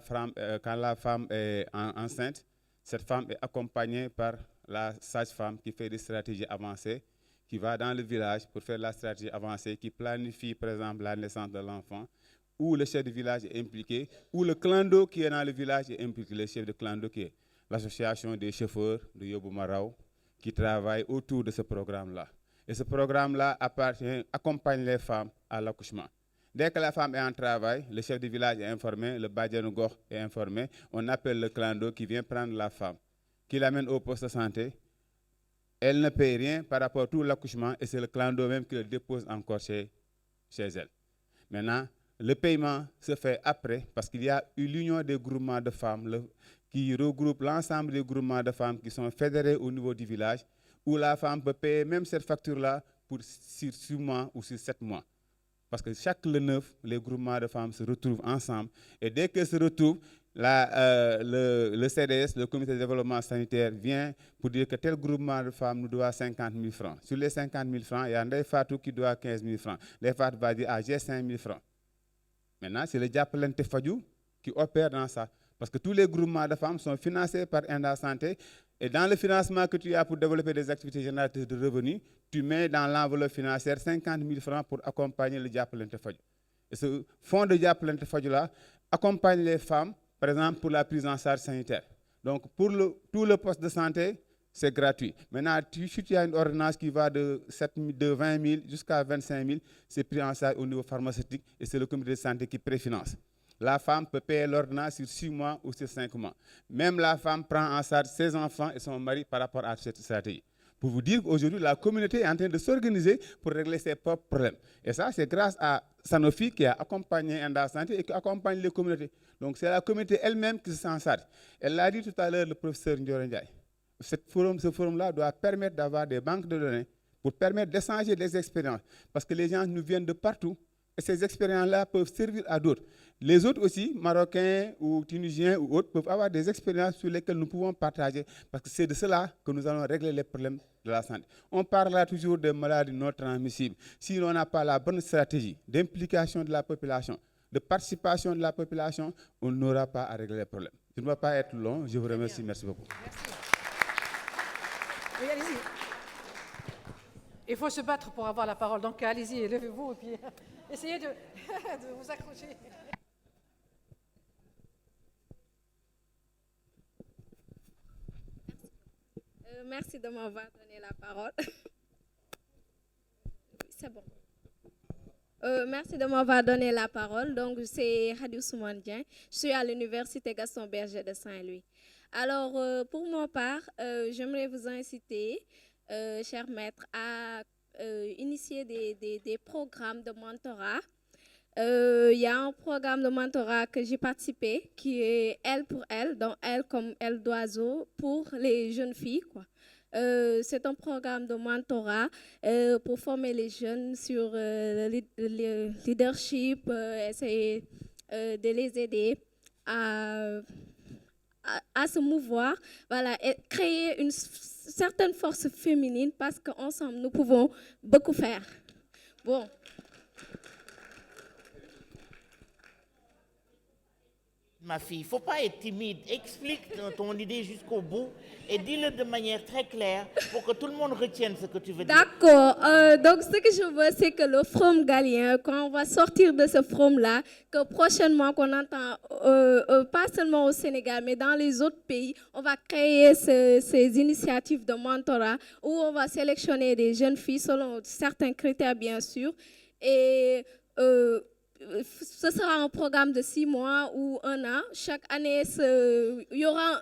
femme est enceinte, cette femme est accompagnée par la sage-femme qui fait des stratégies avancées, qui va dans le village pour faire la stratégie avancée, qui planifie par exemple la naissance de l'enfant, où le chef de village est impliqué, où le clan d'eau qui est dans le village est impliqué, le chef de clan d'eau qui est l'association des chauffeurs de Yobuma Rao, qui travaille autour de ce programme-là. Et ce programme-là accompagne les femmes à l'accouchement. Dès que la femme est en travail, le chef de village est informé, le Badjanougor est informé, on appelle le clan d'eau qui vient prendre la femme, qui l'amène au poste de santé. Elle ne paye rien par rapport à tout l'accouchement et c'est le clan d'eau même qui le dépose encore chez elle. Maintenant, le paiement se fait après parce qu'il y a eu l'union des groupements de femmes qui regroupe l'ensemble des groupements de femmes qui sont fédérés au niveau du village où la femme peut payer même cette facture-là sur 6 mois ou sur 7 mois. Parce que chaque le 9, les groupements de femmes se retrouvent ensemble. Et dès qu'elles se retrouvent, le CDS, le comité de développement sanitaire, vient pour dire que tel groupement de femmes nous doit 50 000 francs. Sur les 50 000 francs, il y a un Fatou qui doit 15 000 francs. Les Fatou va dire, ah, j'ai 5 000 francs. Maintenant, c'est le Diapelente Fadjou qui opère dans ça. Parce que tous les groupements de femmes sont financés par Enda Santé. Et dans le financement que tu as pour développer des activités génératrices de revenus, tu mets dans l'enveloppe financière 50 000 francs pour accompagner le Diapelente Fadjou. Et ce fonds de Diapelente Fadjou-là accompagne les femmes, par exemple, pour la prise en charge sanitaire. Donc, pour tout le poste de santé, c'est gratuit. Maintenant, si tu as une ordonnance qui va de 20 000 jusqu'à 25 000, c'est pris en charge au niveau pharmaceutique et c'est le comité de santé qui préfinance. La femme peut payer l'ordonnance sur 6 mois ou sur 5 mois. Même la femme prend en charge ses enfants et son mari par rapport à cette stratégie. Pour vous dire qu'aujourd'hui, la communauté est en train de s'organiser pour régler ses propres problèmes. Et ça, c'est grâce à Sanofi qui a accompagné Enda Santé et qui accompagne les communautés. Donc, c'est la communauté elle-même qui s'en charge. Elle l'a dit tout à l'heure, le professeur Ndioro Ndiaye. Ce forum-là doit permettre d'avoir des banques de données pour permettre d'échanger des expériences. Parce que les gens nous viennent de partout. Et ces expériences-là peuvent servir à d'autres. Les autres aussi, Marocains ou Tunisiens ou autres, peuvent avoir des expériences sur lesquelles nous pouvons partager parce que c'est de cela que nous allons régler les problèmes de la santé. On parle là toujours de maladies non transmissibles. Si on n'a pas la bonne stratégie d'implication de la population, de participation de la population, on n'aura pas à régler les problèmes. Je ne vais pas être long. Je vous remercie. Merci beaucoup. Merci. Oui, allez-y. Il faut se battre pour avoir la parole. Donc, allez-y, levez-vous et puis essayez de vous accrocher. Merci de m'avoir donné la parole. C'est bon. Merci de m'avoir donné la parole. Donc, c'est Hadi Ousmane Dieng. Je suis à l'Université Gaston Berger de Saint-Louis. Alors, pour ma part, j'aimerais vous inciter, chers maîtres, à initier des programmes de mentorat. Il y a un programme de mentorat que j'ai participé qui est Elle pour Elle, donc Elle comme Elle d'oiseau pour les jeunes filles, quoi. C'est un programme de mentorat pour former les jeunes sur le leadership, essayer de les aider à se mouvoir, voilà, et créer une certaine force féminine parce qu'ensemble, nous pouvons beaucoup faire. Bon. Ma fille, il ne faut pas être timide. Explique ton idée jusqu'au bout et dis-le de manière très claire pour que tout le monde retienne ce que tu veux dire. D'accord. Donc, ce que je veux, c'est que le Front galien, quand on va sortir de ce Front-là, que prochainement, qu'on entend, pas seulement au Sénégal, mais dans les autres pays, on va créer ces initiatives de mentorat où on va sélectionner des jeunes filles selon certains critères, bien sûr. Et ce sera un programme de 6 mois ou 1 an. Chaque année, il y aura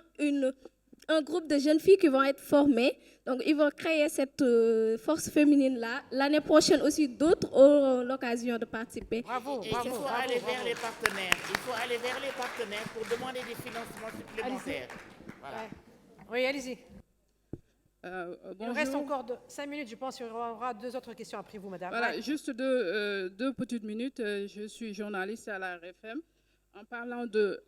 un groupe de jeunes filles qui vont être formées. Donc, ils vont créer cette force féminine-là. L'année prochaine aussi, d'autres auront l'occasion de participer. Bravo, il faut aller vers les partenaires. Il faut aller vers les partenaires pour demander des financements supplémentaires. Voilà. Oui, allez-y. Il nous reste Bonjour. encore 5 minutes, je pense qu'il y aura 2 autres questions après vous, madame. Voilà, Ouais. juste deux petites minutes. Je suis journaliste à la RFM. En parlant de...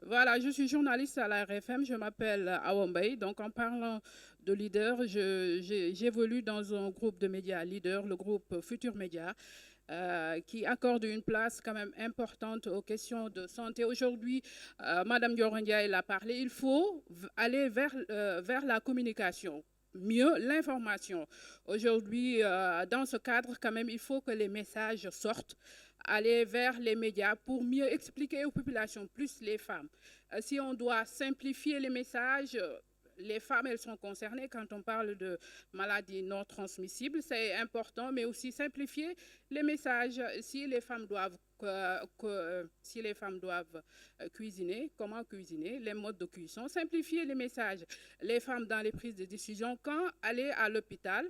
Voilà, je suis journaliste à la RFM, je m'appelle Awambay. Donc, en parlant de leader, j'évolue dans un groupe de médias leader, le groupe Futur Média, qui accorde une place quand même importante aux questions de santé. Aujourd'hui, Madame Yorandia l'a parlé, il faut aller vers la communication. Mieux l'information. Aujourd'hui, dans ce cadre, quand même, il faut que les messages sortent, aller vers les médias pour mieux expliquer aux populations, plus les femmes. Si on doit simplifier les messages, les femmes, elles sont concernées quand on parle de maladies non transmissibles, c'est important, mais aussi simplifier les messages. Si les femmes doivent cuisiner, comment cuisiner, les modes de cuisson, simplifier les messages. Les femmes dans les prises de décision, quand aller à l'hôpital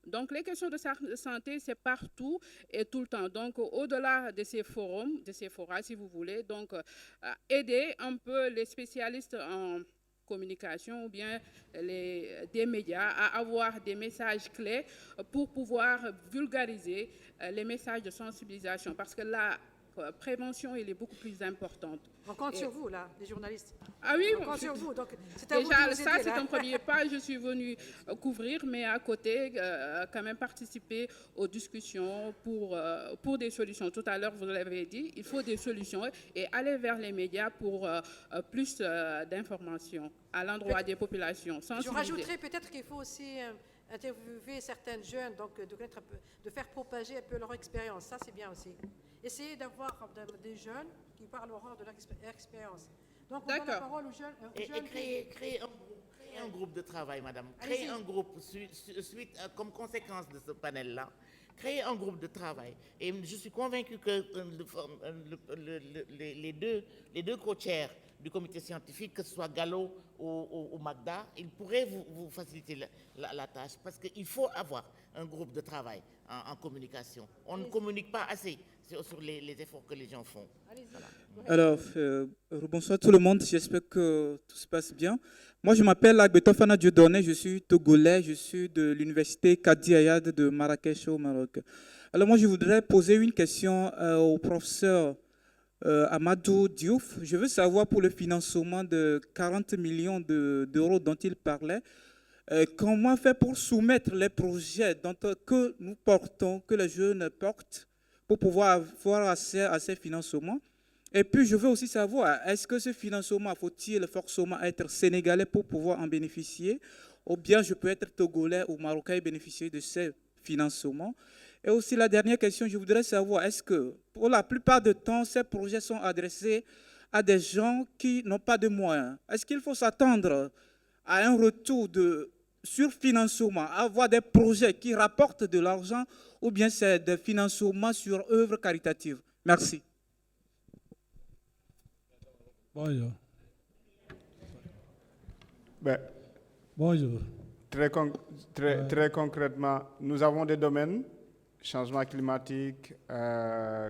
donc, les questions de santé, c'est partout et tout le temps. Donc, au-delà de ces forums, de ces forats, si vous voulez, donc, aider un peu les spécialistes en communication ou bien des médias à avoir des messages clés pour pouvoir vulgariser les messages de sensibilisation. Parce que la prévention, elle est beaucoup plus importante. On compte sur vous, là, les journalistes. Ah oui, on compte sur vous. Donc, c'est à vous de déjà, nous ça, aider, c'est là. un premier pas. Je suis venue couvrir, mais à côté, quand même participer aux discussions pour des solutions. Tout à l'heure, vous l'avez dit, il faut des solutions et aller vers les médias pour plus d'informations à l'endroit des populations. Je rajouterais peut-être qu'il faut aussi interviewer certaines jeunes, donc de faire propager un peu leur expérience. Ça, c'est bien aussi. Essayez d'avoir des jeunes qui parleront de leur expérience. Donc, on donne la parole aux jeunes. Créer un groupe de travail, madame. Créer un groupe comme conséquence de ce panel-là. Créer un groupe de travail. Et je suis convaincue que les deux co-chairs du comité scientifique, que ce soit Gallo ou Magda, ils pourraient vous faciliter la tâche parce qu'il faut avoir un groupe de travail en communication. On ne communique pas assez sur les efforts que les gens font. Voilà. Alors, bonsoir tout le monde, j'espère que tout se passe bien. Moi, je m'appelle Agbetofana Dieudonné, je suis togolais, je suis de l'université Kadi Ayad de Marrakech au Maroc. Alors moi, je voudrais poser une question au professeur Amadou Diouf. Je veux savoir pour le financement de 40 millions d'euros dont il parlait, comment faire pour soumettre les projets que nous portons, que les jeunes portent, pour pouvoir avoir accès à ces financements. Et puis, je veux aussi savoir, est-ce que ce financement, faut-il forcément être sénégalais pour pouvoir en bénéficier, ou bien je peux être togolais ou marocain et bénéficier de ces financements? Et aussi, la dernière question, je voudrais savoir, est-ce que, pour la plupart du temps, ces projets sont adressés à des gens qui n'ont pas de moyens? Est-ce qu'il faut s'attendre à un retour de surfinancement, avoir des projets qui rapportent de l'argent ou bien c'est des financements sur œuvres caritatives? Merci. Bonjour. Ben, Bonjour. Très concrètement, nous avons des domaines, changement climatique,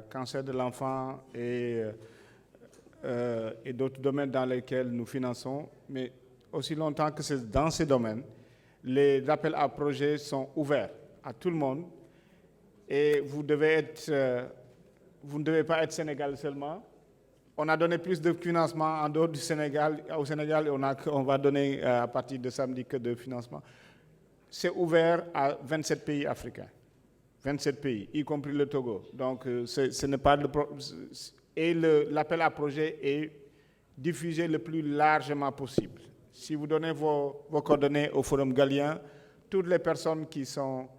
cancer de l'enfant et d'autres domaines dans lesquels nous finançons, mais aussi longtemps que c'est dans ces domaines, les appels à projets sont ouverts à tout le monde et vous ne devez pas être Sénégal seulement. On a donné plus de financement en dehors du Sénégal. Au Sénégal, on va donner à partir de samedi que de financement. C'est ouvert à 27 pays africains. 27 pays, y compris le Togo. Donc, ce n'est pas et l'appel à projet est diffusé le plus largement possible. Si vous donnez vos coordonnées au Forum Gallien, toutes les personnes qui sont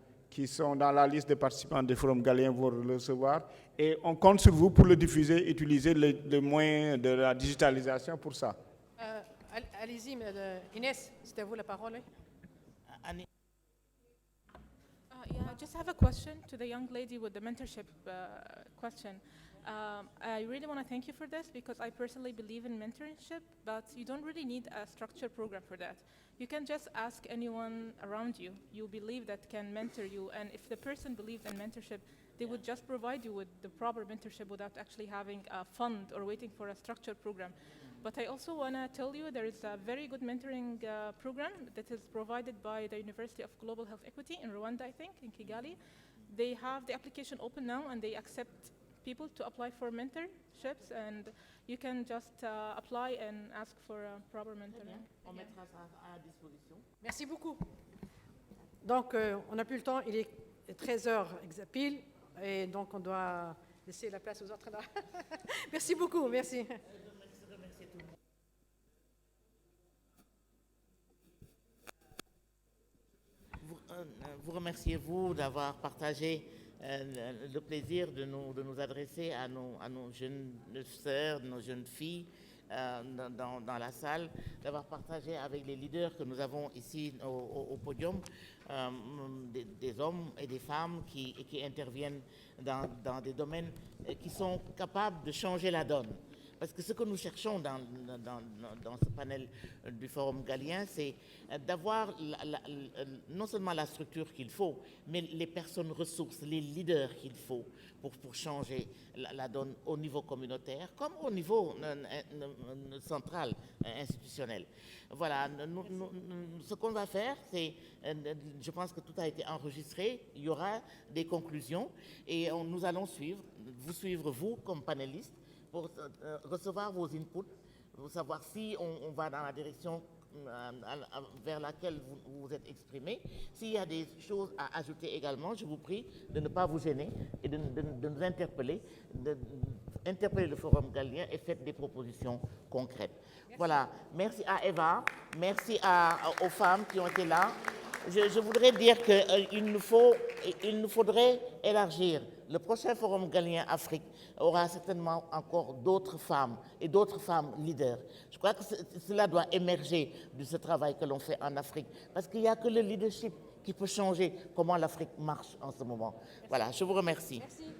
dans la liste des participants du Forum Gallien vont le recevoir. Et on compte sur vous pour le diffuser, utiliser les moyens de la digitalisation pour ça. Allez-y, Inès, c'était vous la parole. Yeah, I just have a question to the young lady with the mentorship question. I really want to thank you for this because I personally believe in mentorship, but you don't really need a structured program for that. You can just ask anyone around you you believe that can mentor you, and if the person believes in mentorship, they would just provide you with the proper mentorship without actually having a fund or waiting for a structured program. But I also want to tell you there is a very good mentoring program that is provided by the University of Global Health Equity in Rwanda, I think, in Kigali. They have the application open now and they accept people to apply for mentorships, and you can just apply and ask for a proper mentoring. On mettra ça à disposition. Merci beaucoup. Donc, on n'a plus le temps, il est 13h pile, et donc on doit laisser la place aux autres là. Merci beaucoup, merci. Vous remerciez-vous d'avoir partagé le plaisir de nous adresser à nos jeunes sœurs, nos jeunes filles dans la salle, d'avoir partagé avec les leaders que nous avons ici au podium, des hommes et des femmes qui interviennent dans des domaines qui sont capables de changer la donne. Parce que ce que nous cherchons dans ce panel du Forum Gallien, c'est d'avoir non seulement la structure qu'il faut, mais les personnes ressources, les leaders qu'il faut pour changer la donne au niveau communautaire, comme au niveau central, institutionnel. Voilà, ce qu'on va faire, c'est, je pense que tout a été enregistré, il y aura des conclusions et nous allons vous suivre vous comme panélistes, pour recevoir vos inputs, pour savoir si on va dans la direction vers laquelle vous vous êtes exprimé. S'il y a des choses à ajouter également, je vous prie de ne pas vous gêner et de nous interpeller, d'interpeller le Forum Gallien et faites des propositions concrètes. Merci. Voilà, merci à Eva, merci aux femmes qui ont été là. Je voudrais dire qu'il nous faudrait élargir. Le prochain Forum Gallien Afrique aura certainement encore d'autres femmes et d'autres femmes leaders. Je crois que cela doit émerger de ce travail que l'on fait en Afrique, parce qu'il n'y a que le leadership qui peut changer comment l'Afrique marche en ce moment. Voilà, je vous remercie. Merci.